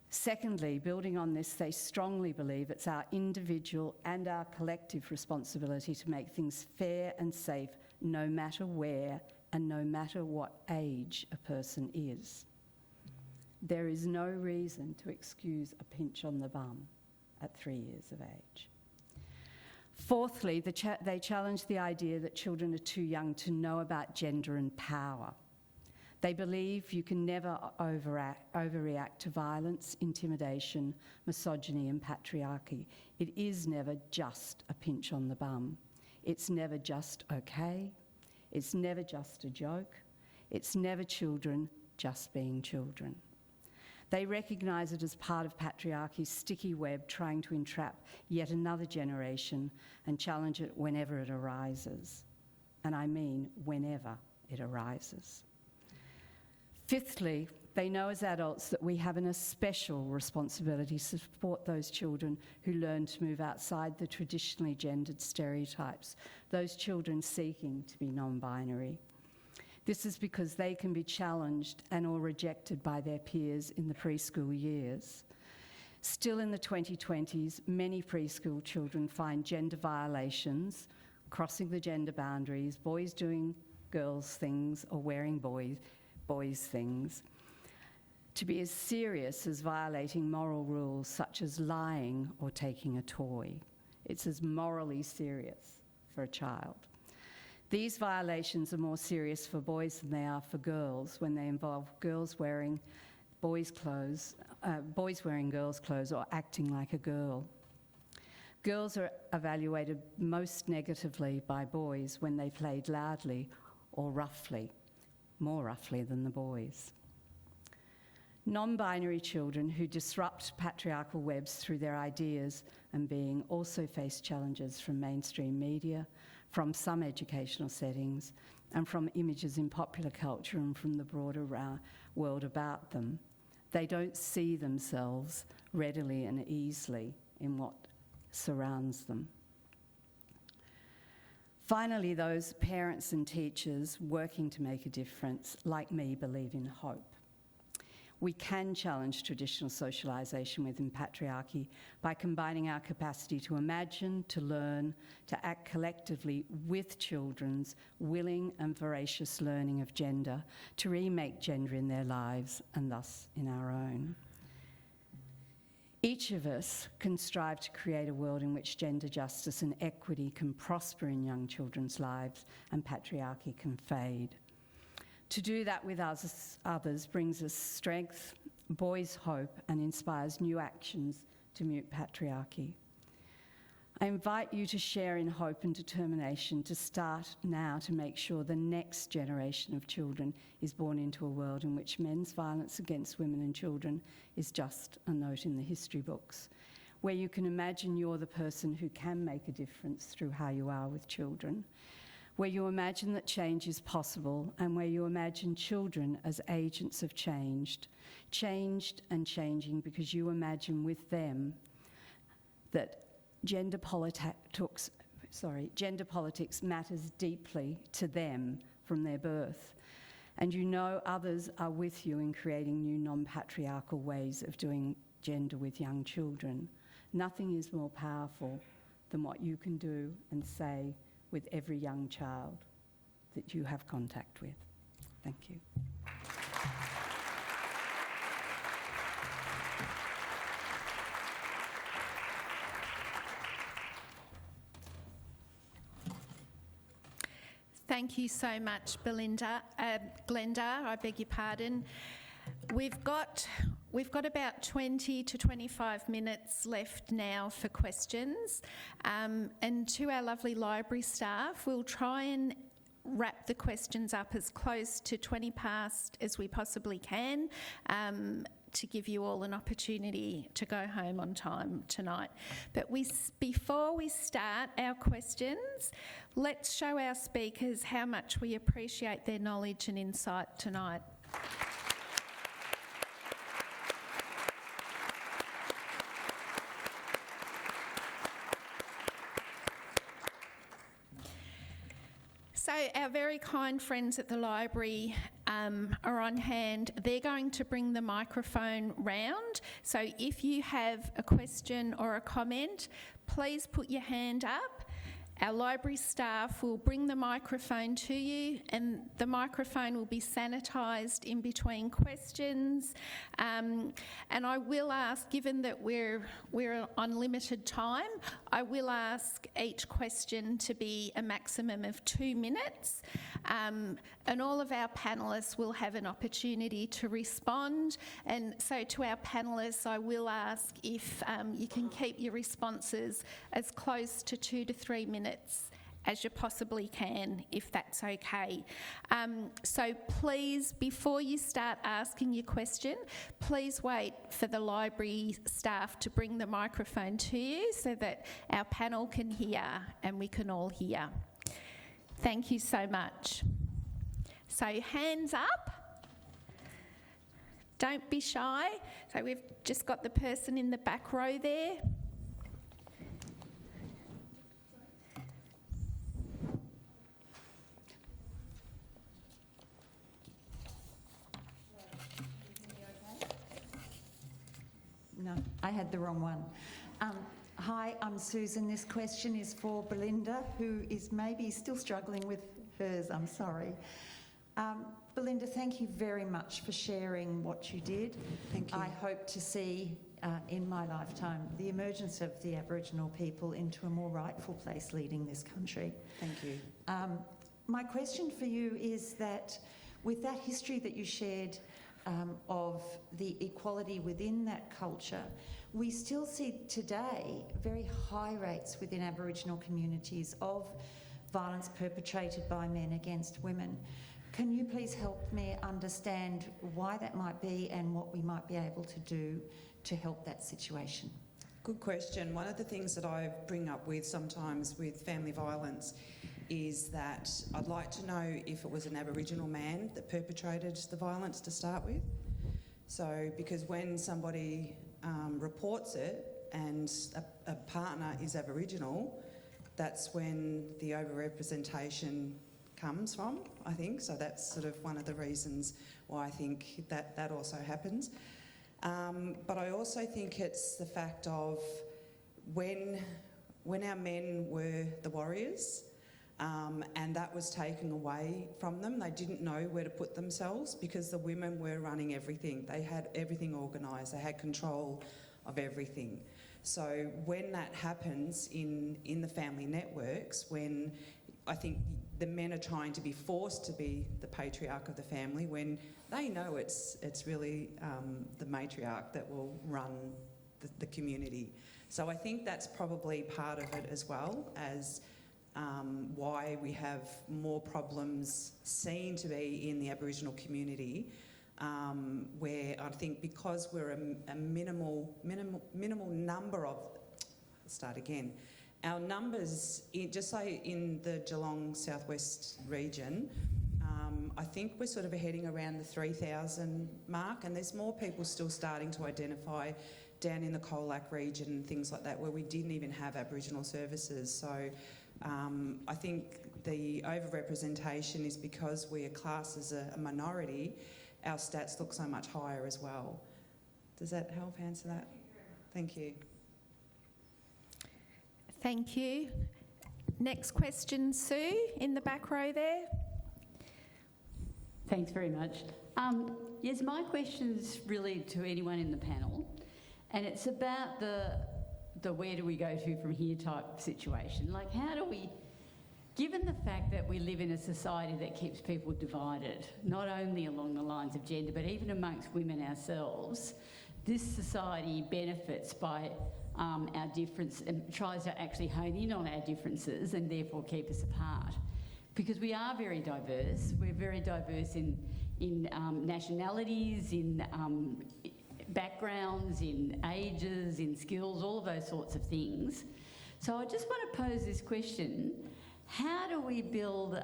Secondly, building on this, they strongly believe it's our individual and our collective responsibility to make things fair and safe no matter where and no matter what age a person is. There is no reason to excuse a pinch on the bum at 3 years of age. Fourthly, they challenge the idea that children are too young to know about gender and power. They believe you can never overreact to violence, intimidation, misogyny and patriarchy. It is never just a pinch on the bum. It's never just okay. It's never just a joke. It's never children just being children. They recognise it as part of patriarchy's sticky web trying to entrap yet another generation and challenge it whenever it arises. And I mean whenever it arises. Fifthly, they know as adults that we have an special responsibility to support those children who learn to move outside the traditionally gendered stereotypes, those children seeking to be non-binary. This is because they can be challenged and or rejected by their peers in the preschool years. Still in the 2020s, many preschool children find gender violations, crossing the gender boundaries, boys doing girls' things or wearing boys' things, to be as serious as violating moral rules such as lying or taking a toy. It's as morally serious for a child. These violations are more serious for boys than they are for girls when they involve girls wearing boys' clothes, boys wearing girls' clothes or acting like a girl. Girls are evaluated most negatively by boys when they played loudly or roughly, more roughly than the boys. Non-binary children who disrupt patriarchal webs through their ideas and being also face challenges from mainstream media, from some educational settings, and from images in popular culture and from the broader world about them. They don't see themselves readily and easily in what surrounds them. Finally, those parents and teachers working to make a difference, like me, believe in hope. We can challenge traditional socialisation within patriarchy by combining our capacity to imagine, to learn, to act collectively with children's willing and voracious learning of gender, to remake gender in their lives and thus in our own. Each of us can strive to create a world in which gender justice and equity can prosper in young children's lives and patriarchy can fade. To do that with others brings us strength, buoys hope, and inspires new actions to mute patriarchy. I invite you to share in hope and determination to start now to make sure the next generation of children is born into a world in which men's violence against women and children is just a note in the history books, where you can imagine you're the person who can make a difference through how you are with children, where you imagine that change is possible and where you imagine children as agents of changed and changing because you imagine with them that gender politics matters deeply to them from their birth And you know others are with you in creating new non-patriarchal ways of doing gender with young children. Nothing is more powerful than what you can do and say with every young child that you have contact with. Thank you. Thank you so much, Glenda, I beg your pardon. We've got about 20 to 25 minutes left now for questions. And to our lovely library staff, we'll try and wrap the questions up as close to 20 past as we possibly can, to give you all an opportunity to go home on time tonight. But before we start our questions, let's show our speakers how much we appreciate their knowledge and insight tonight. So our very kind friends at the library are on hand. They're going to bring the microphone round. So if you have a question or a comment, please put your hand up. Our library staff will bring the microphone to you, and the microphone will be sanitised in between questions. And I will ask, given that we're on limited time, I will ask each question to be a maximum of 2 minutes. And all of our panellists will have an opportunity to respond. And so to our panellists, I will ask if you can keep your responses as close to 2 to 3 minutes as you possibly can, if that's okay. So please, before you start asking your question, please wait for the library staff to bring the microphone to you so that our panel can hear and we can all hear. Thank you so much. So hands up. Don't be shy. So we've just got the person in the back row there. No, I had the wrong one. Hi, I'm Susan. This question is for Belinda, who is maybe still struggling with hers. I'm sorry. Belinda, thank you very much for sharing what you did. Thank you. I hope to see in my lifetime the emergence of the Aboriginal people into a more rightful place leading this country. Thank you. My question for you is that with that history that you shared of the equality within that culture, we still see today very high rates within Aboriginal communities of violence perpetrated by men against women. Can you please help me understand why that might be and what we might be able to do to help that situation? Good question. One of the things that I bring up with sometimes with family violence is that I'd like to know if it was an Aboriginal man that perpetrated the violence to start with. So, because when somebody reports it and a partner is Aboriginal, that's when the overrepresentation comes from, I think. So that's sort of one of the reasons why I think that also happens. But I also think it's the fact of when our men were the warriors, and that was taken away from them. They didn't know where to put themselves because the women were running everything. They had everything organised. They had control of everything. So when that happens in the family networks, when I think the men are trying to be forced to be the patriarch of the family, when they know it's really the matriarch that will run the community. So I think that's probably part of it as well as why we have more problems seen to be in the Aboriginal community, where I think because we're a minimal number of, our numbers, just say in the Geelong southwest region, I think we're sort of heading around the 3,000 mark, and there's more people still starting to identify down in the Colac region and things like that where we didn't even have Aboriginal services. So I think the overrepresentation is because we are classed as a minority, our stats look so much higher as well. Does that help answer that? Thank you. Thank you. Next question, Sue, in the back row there. Thanks very much. Yes, my question's really to anyone in the panel, and it's about the where do we go to from here type situation. Like, how do we, given the fact that we live in a society that keeps people divided, not only along the lines of gender, but even amongst women ourselves, this society benefits by our difference and tries to actually hone in on our differences and therefore keep us apart. Because we are very diverse. We're very diverse in nationalities, in backgrounds, in ages, in skills, all of those sorts of things. So I just want to pose this question. How do we build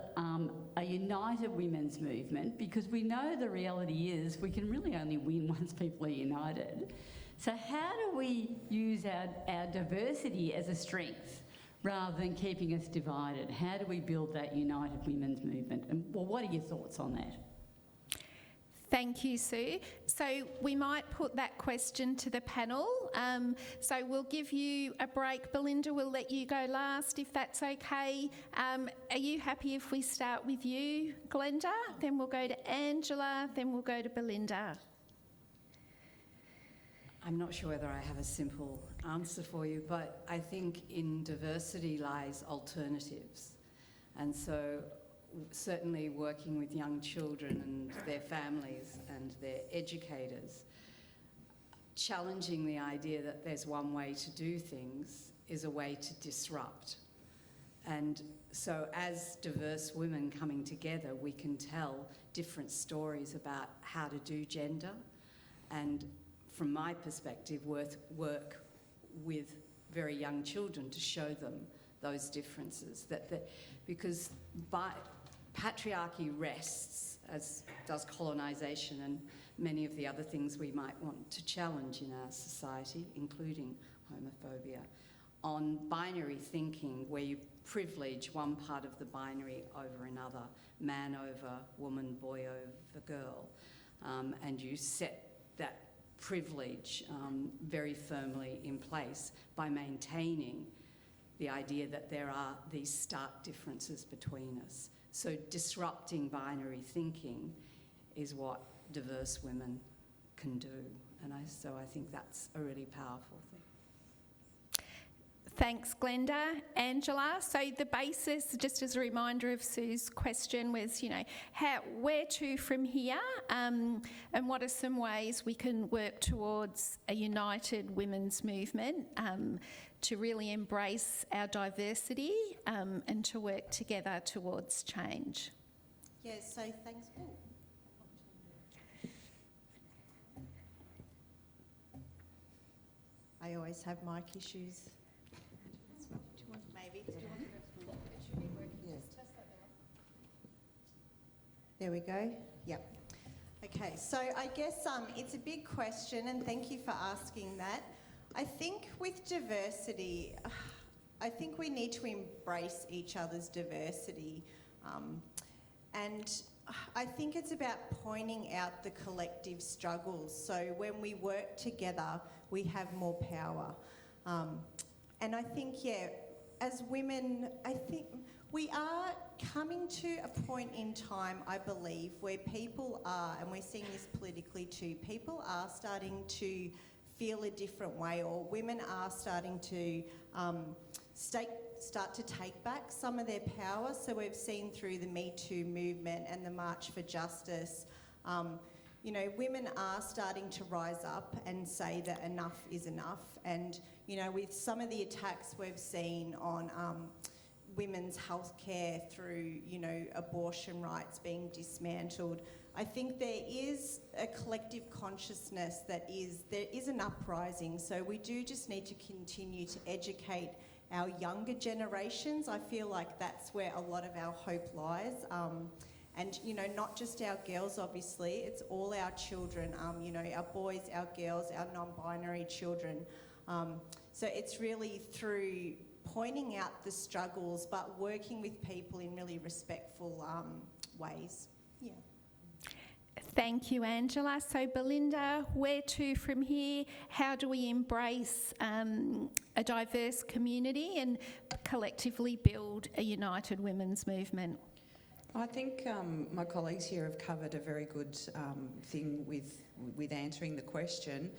a united women's movement? Because we know the reality is we can really only win once people are united. So how do we use our diversity as a strength rather than keeping us divided? How do we build that united women's movement? And well, what are your thoughts on that? Thank you, Sue. So we might put that question to the panel. So we'll give you a break. Belinda, we'll let you go last if that's okay. Are you happy if we start with you, Glenda? Then we'll go to Angela, then we'll go to Belinda. I'm not sure whether I have a simple answer for you, but I think in diversity lies alternatives. And so certainly working with young children and their families and their educators, challenging the idea that there's one way to do things is a way to disrupt. And so as diverse women coming together, we can tell different stories about how to do gender, and from my perspective, work with very young children to show them those differences. Because patriarchy rests, as does colonisation and many of the other things we might want to challenge in our society, including homophobia, on binary thinking, where you privilege one part of the binary over another, man over woman, boy over girl, and you set that privilege very firmly in place by maintaining the idea that there are these stark differences between us. So disrupting binary thinking is what diverse women can do. And so I think that's a really powerful thing. Thanks, Glenda. Angela, so the basis, just as a reminder of Sue's question, was, where to from here, and what are some ways we can work towards a united women's movement to really embrace our diversity and to work together towards change. Yes, so thanks. Ooh. I always have mic issues. There we go. Yep. Okay, so I guess it's a big question, and thank you for asking that. I think with diversity, I think we need to embrace each other's diversity. And I think it's about pointing out the collective struggles. So when we work together, we have more power. And I think, as women, I think we are coming to a point in time, I believe, where people are, and we're seeing this politically too, people are starting to feel a different way, or women are starting to start to take back some of their power. So we've seen through the Me Too movement and the March for Justice, women are starting to rise up and say that enough is enough. And, with some of the attacks we've seen on women's health care through, abortion rights being dismantled, I think there is a collective consciousness there is an uprising. So we do just need to continue to educate our younger generations. I feel like that's where a lot of our hope lies. And, not just our girls, obviously, it's all our children, our boys, our girls, our non-binary children. So it's really through pointing out the struggles, but working with people in really respectful ways. Yeah. Thank you, Angela. So, Belinda, where to from here? How do we embrace a diverse community and collectively build a united women's movement? I think my colleagues here have covered a very good thing with answering the question,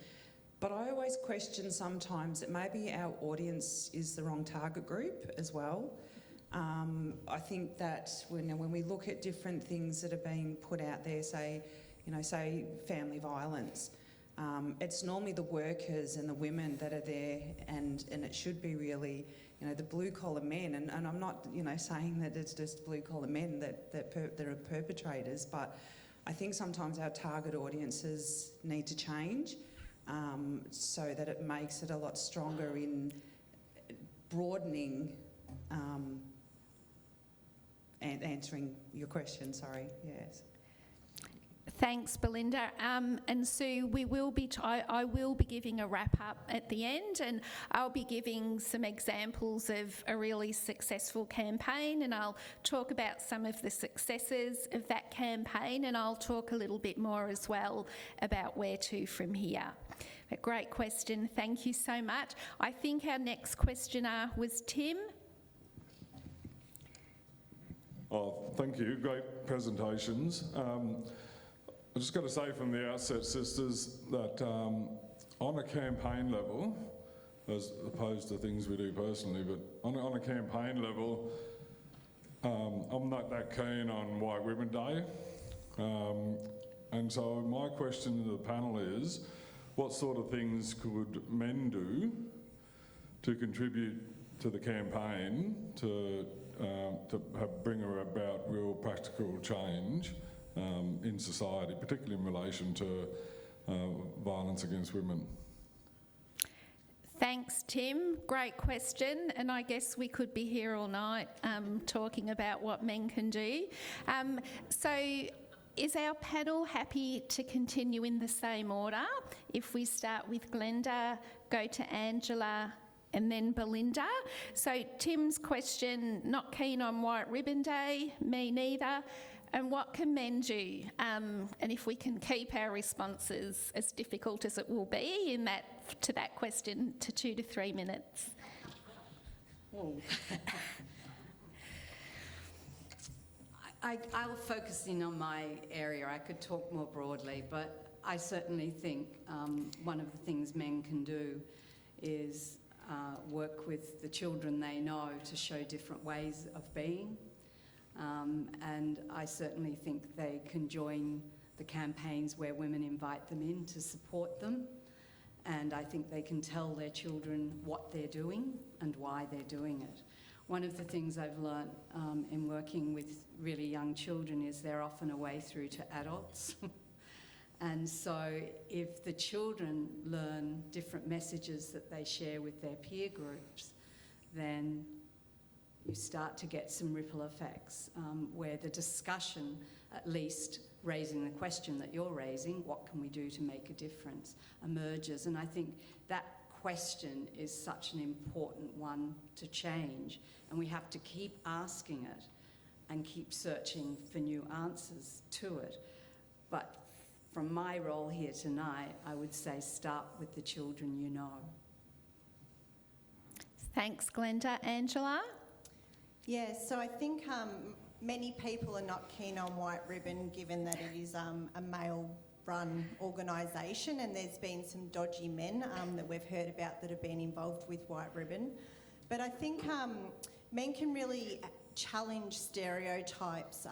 but I always question sometimes that maybe our audience is the wrong target group as well. I think that when we look at different things that are being put out there, say family violence, it's normally the workers and the women that are there, and it should be really, the blue-collar men, and I'm not, saying that it's just blue-collar men that are perpetrators, but I think sometimes our target audiences need to change so that it makes it a lot stronger in broadening and answering your question, sorry, yes. Thanks, Belinda. And Sue, I will be giving a wrap up at the end, and I'll be giving some examples of a really successful campaign, and I'll talk about some of the successes of that campaign, and I'll talk a little bit more as well about where to from here. But great question. Thank you so much. I think our next questioner was Tim. Oh, thank you. Great presentations. I just got to say from the outset, sisters, that on a campaign level, as opposed to things we do personally, but on a campaign level, I'm not that keen on White Women Day. And so my question to the panel is, what sort of things could men do to contribute to the campaign to bring about real practical change in society, particularly in relation to violence against women? Thanks, Tim. Great question, and I guess we could be here all night talking about what men can do. So is our panel happy to continue in the same order? If we start with Glenda, go to Angela, and then Belinda. So Tim's question, not keen on White Ribbon Day, me neither. And what can men do? And if we can keep our responses, as difficult as it will be, to that question, to 2 to 3 minutes. I'll focus in on my area. I could talk more broadly, but I certainly think one of the things men can do is work with the children they know to show different ways of being. And I certainly think they can join the campaigns where women invite them in to support them. And I think they can tell their children what they're doing and why they're doing it. One of the things I've learnt in working with really young children is they're often a way through to adults. And so if the children learn different messages that they share with their peer groups, then you start to get some ripple effects where the discussion, at least raising the question that you're raising, what can we do to make a difference, emerges. And I think that question is such an important one to change, and we have to keep asking it and keep searching for new answers to it. But from my role here tonight, I would say start with the children you know. Thanks, Glenda. Angela? Yeah, so I think many people are not keen on White Ribbon, given that it is a male-run organisation, and there's been some dodgy men that we've heard about that have been involved with White Ribbon. But I think men can really challenge stereotypes,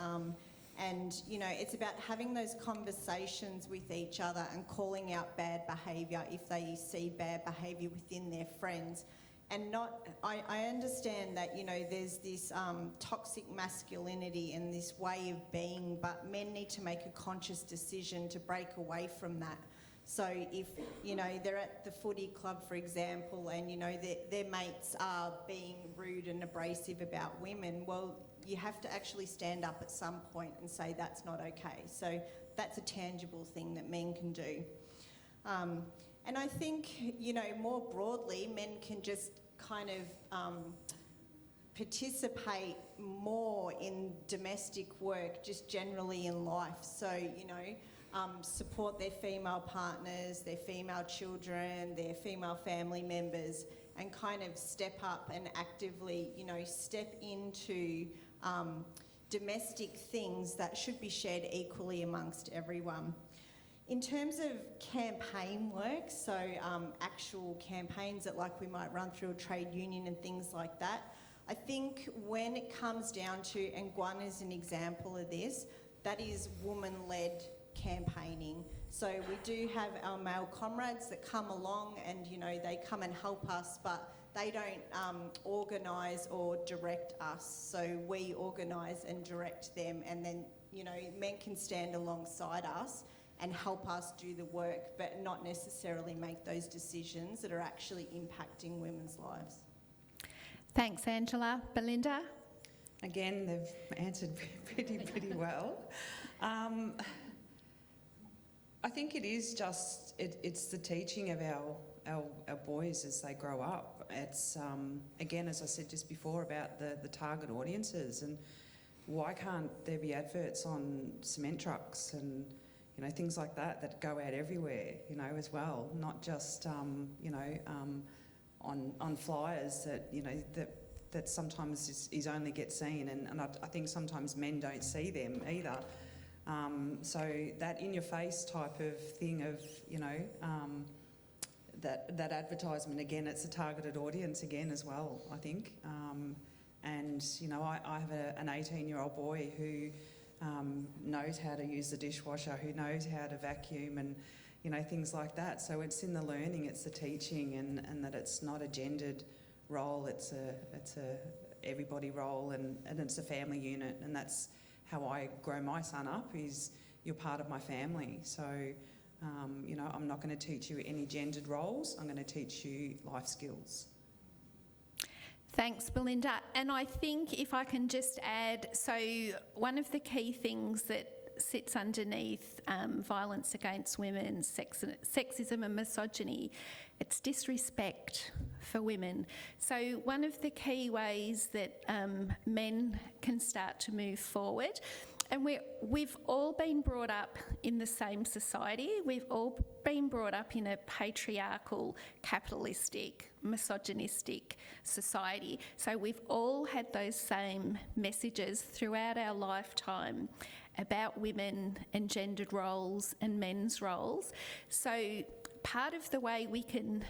and it's about having those conversations with each other and calling out bad behaviour if they see bad behaviour within their friends. And I understand that, there's this toxic masculinity and this way of being, but men need to make a conscious decision to break away from that. So if, they're at the footy club, for example, and, their mates are being rude and abrasive about women, well, you have to actually stand up at some point and say that's not okay. So that's a tangible thing that men can do. And I think, more broadly, men can just kind of participate more in domestic work, just generally in life. So, you know, support their female partners, their female children, their female family members, and kind of step up and actively, you know, step into domestic things that should be shared equally amongst everyone. In terms of campaign work, so actual campaigns that like we might run through a trade union and things like that, I think when it comes down to, and GWUN is an example of this, that is woman-led campaigning. So we do have our male comrades that come along and, you know, they come and help us, but they don't organise or direct us. So we organise and direct them, and then, you know, men can stand alongside us and help us do the work, but not necessarily make those decisions that are actually impacting women's lives. Thanks, Angela. Belinda? Again, they've answered pretty well. I think it is just, it's the teaching of our boys as they grow up. It's, again, as I said just before, about the target audiences, and why can't there be adverts on cement trucks and, you know, things like that go out everywhere, you know, as well, not just, you know, on flyers that, you know, that sometimes is only get seen, and I think sometimes men don't see them either. So that in-your-face type of thing of, you know, that advertisement, again, it's a targeted audience again as well, I think. And, you know, I have an 18-year-old boy who knows how to use the dishwasher, who knows how to vacuum and, you know, things like that. So it's in the learning, it's the teaching, and that it's not a gendered role, it's a everybody role, and it's a family unit, and that's how I grow my son up, is you're part of my family. So, you know, I'm not going to teach you any gendered roles, I'm going to teach you life skills. Thanks, Belinda. And I think if I can just add, so one of the key things that sits underneath violence against women, sexism and misogyny, it's disrespect for women. So one of the key ways that men can start to move forward, and we've all been brought up in the same society, we've all been brought up in a patriarchal, capitalistic, misogynistic society. So we've all had those same messages throughout our lifetime about women and gendered roles and men's roles. So part of the way we can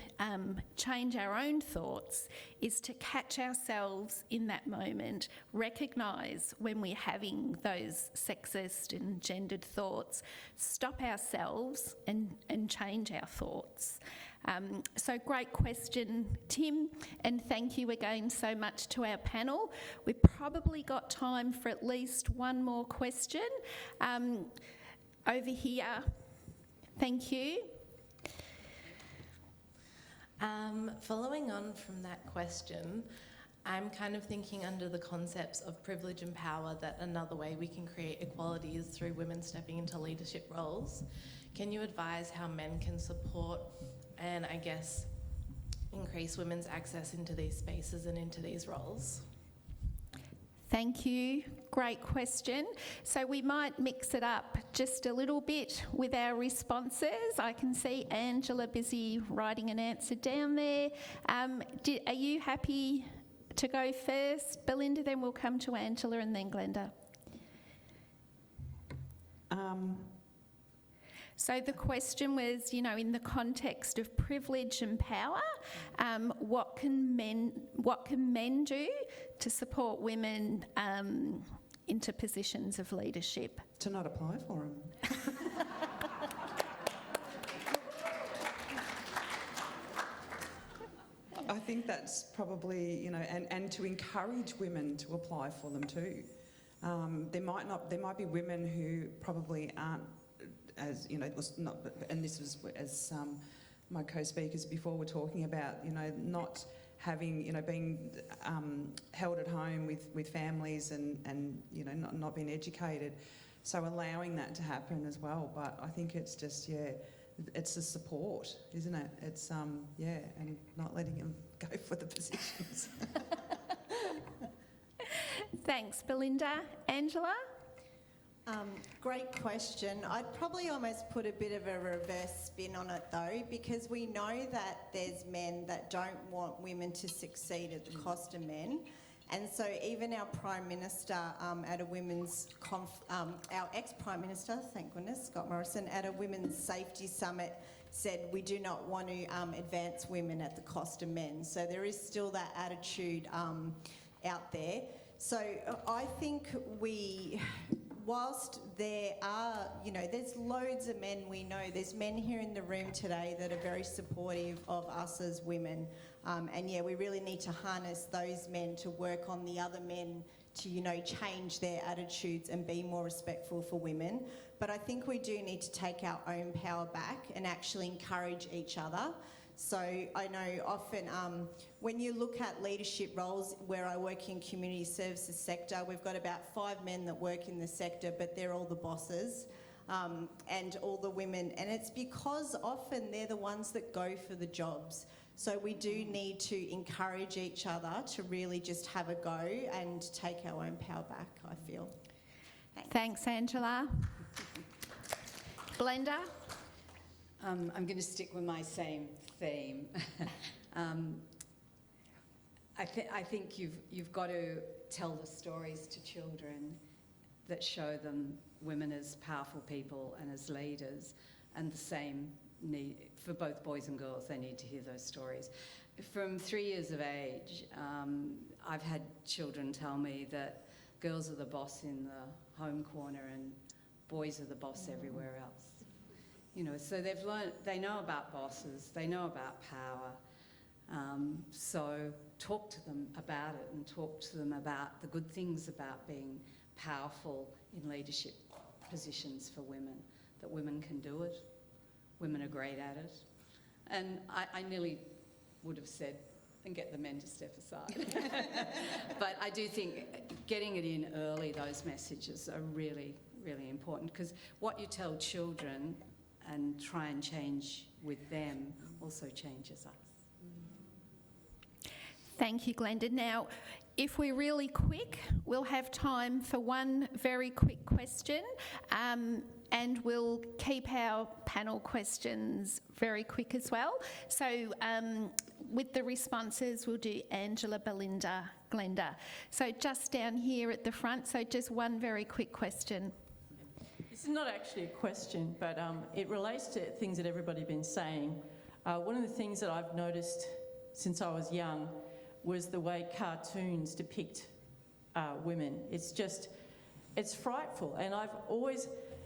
change our own thoughts is to catch ourselves in that moment, recognise when we're having those sexist and gendered thoughts, stop ourselves and change our thoughts. So great question, Tim, and thank you again so much to our panel. We've probably got time for at least one more question. Over here, thank you. Following on from that question, I'm kind of thinking under the concepts of privilege and power that another way we can create equality is through women stepping into leadership roles. Can you advise how men can support and, I guess, increase women's access into these spaces and into these roles? Thank you. Great question. So we might mix it up just a little bit with our responses. I can see Angela busy writing an answer down there. Are you happy to go first, Belinda? Then we'll come to Angela and then Glenda. So the question was, you know, in the context of privilege and power, what can men do to support women into positions of leadership? To not apply for them. I think that's probably, you know, and to encourage women to apply for them too. There might be women who probably aren't, as you know, it was not, and this was as my co-speakers before were talking about, you know, not having, you know, being held at home with families and you know, not being educated. So allowing that to happen as well. But I think it's just, yeah, it's the support, isn't it? It's, yeah, and not letting them go for the positions. Thanks, Belinda. Angela? Great question. I'd probably almost put a bit of a reverse spin on it though, because we know that there's men that don't want women to succeed at the cost of men. And so even our Prime Minister at a women's our ex-Prime Minister, thank goodness, Scott Morrison, at a Women's Safety Summit said we do not want to advance women at the cost of men. So there is still that attitude out there. So I think whilst there are, there's loads of men we know, there's men here in the room today that are very supportive of us as women. And yeah, we really need to harness those men to work on the other men to, change their attitudes and be more respectful for women. But I think we do need to take our own power back and actually encourage each other. So I know often when you look at leadership roles, where I work in community services sector, we've got about 5 men that work in the sector, but they're all the bosses and all the women. And it's because often they're the ones that go for the jobs. So we do need to encourage each other to really just have a go and take our own power back, I feel. Thanks, Angela. Belinda? I'm going to stick with my same theme. I think you've got to tell the stories to children that show them women as powerful people and as leaders, and the same need for both boys and girls. They need to hear those stories. From 3 years of age, I've had children tell me that girls are the boss in the home corner and boys are the boss everywhere else. So they've learned, they know about bosses, they know about power. So talk to them about it and talk to them about the good things about being powerful in leadership positions for women, that women can do it, women are great at it. And I nearly would have said, and get the men to step aside. But I do think getting it in early, those messages are really, really important, because what you tell children and try and change with them also changes us. Thank you, Glenda. Now, if we're really quick, we'll have time for one very quick question, and we'll keep our panel questions very quick as well. So with the responses, we'll do Angela, Belinda, Glenda. So just down here at the front, so just one very quick question. This is not actually a question, but it relates to things that everybody's been saying. One of the things that I've noticed since I was young was the way cartoons depict women. It's frightful, and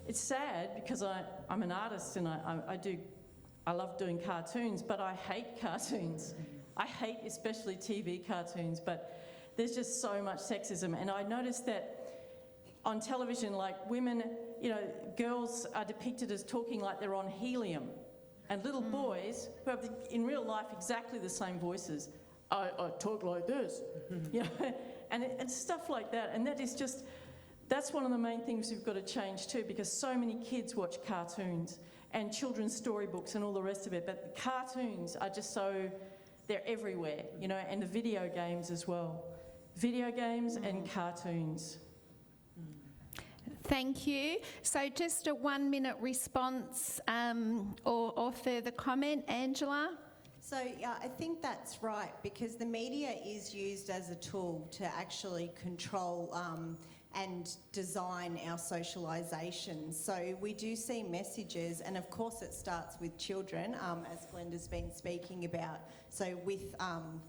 it's sad because I'm an artist and I love doing cartoons, but I hate cartoons. I hate especially TV cartoons, but there's just so much sexism. And I noticed that on television, like women, girls are depicted as talking like they're on helium, and little boys who have, in real life, exactly the same voices. I talk like this, and stuff like that. And that's one of the main things we've got to change too, because so many kids watch cartoons and children's storybooks and all the rest of it, but the cartoons are just they're everywhere, and the video games as well. Video games and cartoons. Thank you. So just a 1 minute response or further comment. Angela? So yeah, I think that's right, because the media is used as a tool to actually control and design our socialisation. So we do see messages, and of course it starts with children, as Glenda's been speaking about, so with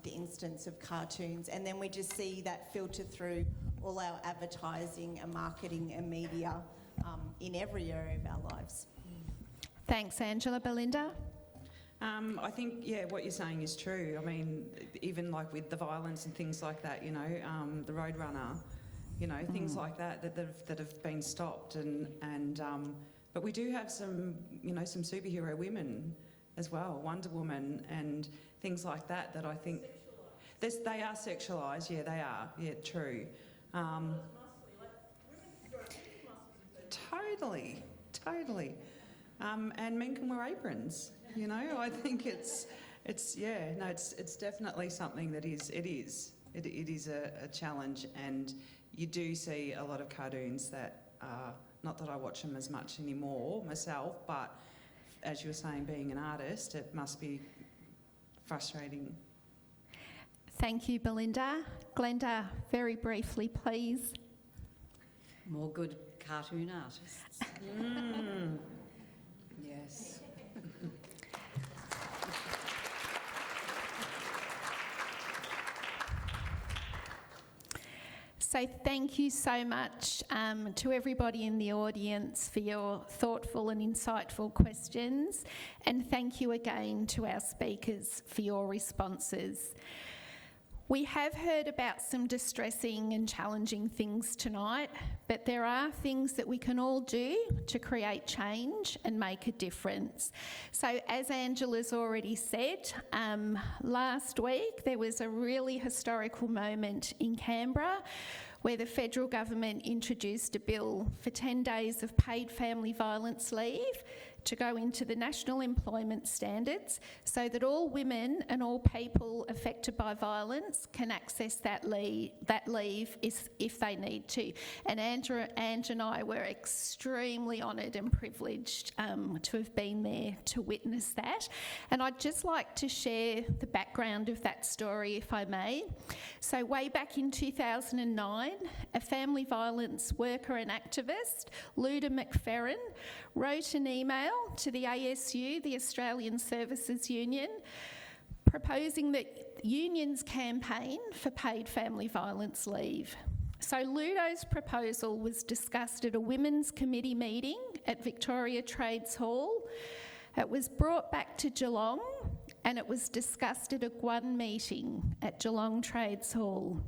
the instance of cartoons, and then we just see that filter through all our advertising and marketing and media in every area of our lives. Thanks, Angela. Belinda? I think, what you're saying is true. I mean, even like with the violence and things like that, the Roadrunner, things like that have been stopped, but we do have some superhero women as well, Wonder Woman and things like that I think they are sexualised. Yeah, they are. Yeah, true. Totally. And men can wear aprons. I think it's definitely something that is a challenge, and you do see a lot of cartoons that are, not that I watch them as much anymore myself, but as you were saying, being an artist, it must be frustrating. Thank you, Belinda. Glenda, very briefly, please. More good cartoon artists. Yes. So thank you so much to everybody in the audience for your thoughtful and insightful questions, and thank you again to our speakers for your responses. We have heard about some distressing and challenging things tonight, but there are things that we can all do to create change and make a difference. So as Angela's already said, last week there was a really historical moment in Canberra where the federal government introduced a bill for 10 days of paid family violence leave to go into the national employment standards so that all women and all people affected by violence can access that leave if they need to. And Ange and I were extremely honoured and privileged to have been there to witness that. And I'd just like to share the background of that story, if I may. So way back in 2009, a family violence worker and activist, Glenda Mcnaughton, wrote an email to the ASU, the Australian Services Union, proposing that unions campaign for paid family violence leave. So Ludo's proposal was discussed at a women's committee meeting at Victoria Trades Hall. It was brought back to Geelong and it was discussed at a GWUN meeting at Geelong Trades Hall.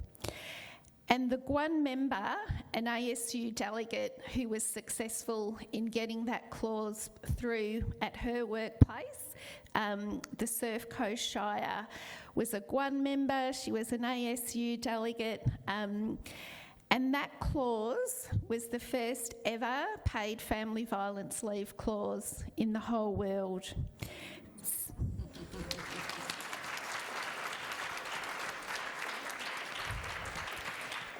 And the GWUN member, an ASU delegate who was successful in getting that clause through at her workplace, the Surf Coast Shire, was a GWUN member, she was an ASU delegate, and that clause was the first ever paid family violence leave clause in the whole world.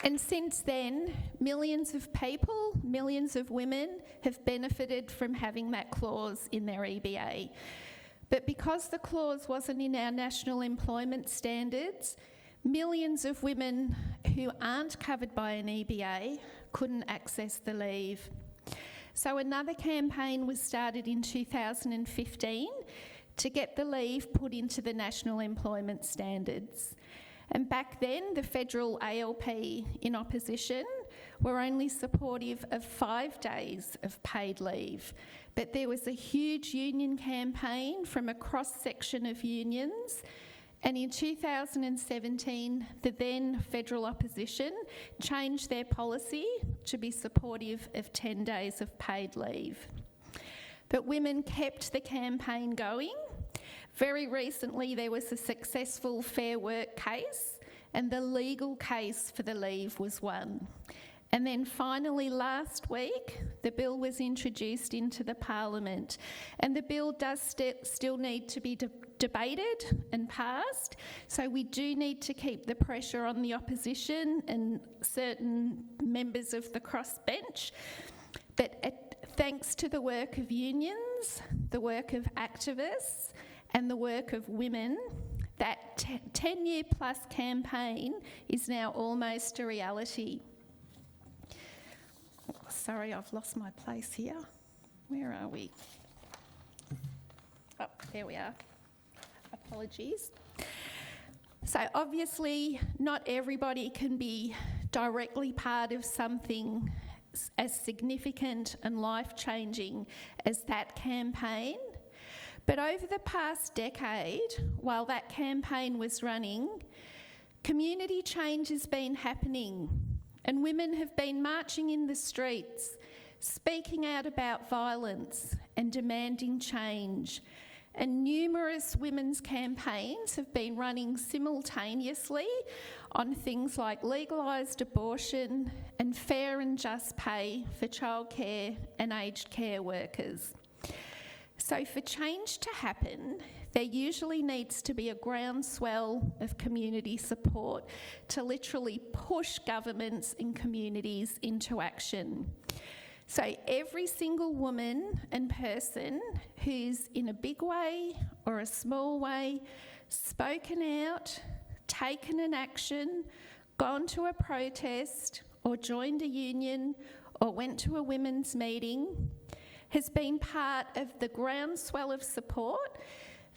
And since then, millions of people, millions of women have benefited from having that clause in their EBA. But because the clause wasn't in our national employment standards, millions of women who aren't covered by an EBA couldn't access the leave. So another campaign was started in 2015 to get the leave put into the national employment standards. And back then, the federal ALP in opposition were only supportive of 5 days of paid leave. But there was a huge union campaign from a cross-section of unions, and in 2017, the then federal opposition changed their policy to be supportive of 10 days of paid leave. But women kept the campaign going. Very recently, there was a successful Fair Work case, and the legal case for the leave was won. And then finally last week, the bill was introduced into the Parliament, and the bill does still need to be debated and passed, so we do need to keep the pressure on the opposition and certain members of the crossbench. But thanks to the work of unions, the work of activists, and the work of women, that 10-year plus campaign is now almost a reality. Sorry, I've lost my place here. Where are we? Oh, there we are. Apologies. So obviously, not everybody can be directly part of something as significant and life-changing as that campaign. But over the past decade, while that campaign was running, community change has been happening, and women have been marching in the streets, speaking out about violence and demanding change. And numerous women's campaigns have been running simultaneously on things like legalised abortion and fair and just pay for childcare and aged care workers. So for change to happen, there usually needs to be a groundswell of community support to literally push governments and communities into action. So every single woman and person who's in a big way or a small way spoken out, taken an action, gone to a protest or joined a union or went to a women's meeting has been part of the groundswell of support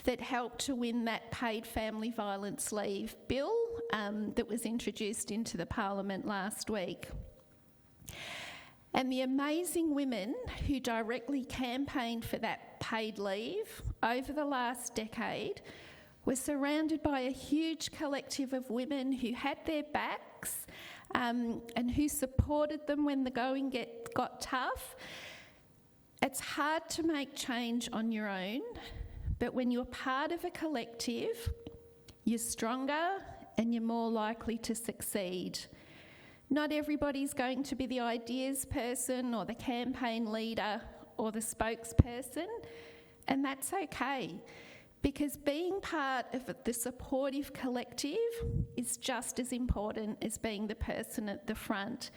that helped to win that paid family violence leave bill that was introduced into the Parliament last week. And the amazing women who directly campaigned for that paid leave over the last decade were surrounded by a huge collective of women who had their backs and who supported them when the going got tough. It's hard to make change on your own, but when you're part of a collective, you're stronger and you're more likely to succeed. Not everybody's going to be the ideas person or the campaign leader or the spokesperson, and that's okay, because being part of the supportive collective is just as important as being the person at the front.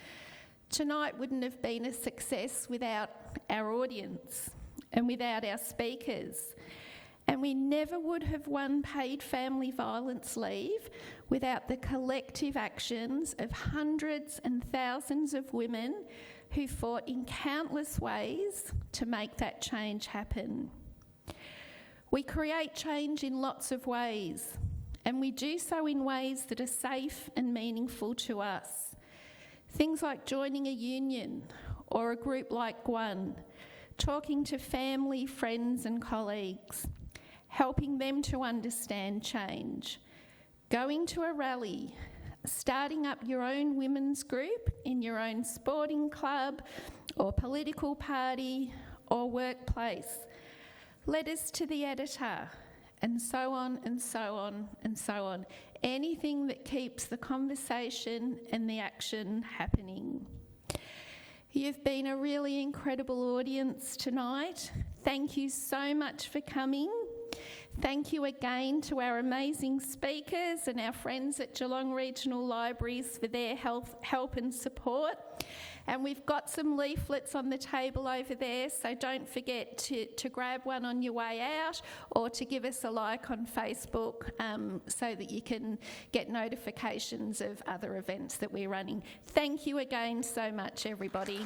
Tonight wouldn't have been a success without our audience and without our speakers. And we never would have won paid family violence leave without the collective actions of hundreds and thousands of women who fought in countless ways to make that change happen. We create change in lots of ways, and we do so in ways that are safe and meaningful to us. Things like joining a union or a group like GWUN, talking to family, friends and colleagues, helping them to understand change, going to a rally, starting up your own women's group in your own sporting club or political party or workplace, letters to the editor, and so on and so on and so on. Anything that keeps the conversation and the action happening. You've been a really incredible audience tonight. Thank you so much for coming. Thank you again to our amazing speakers and our friends at Geelong Regional Libraries for their help and support. And we've got some leaflets on the table over there, so don't forget to grab one on your way out or to give us a like on Facebook so that you can get notifications of other events that we're running. Thank you again so much, everybody.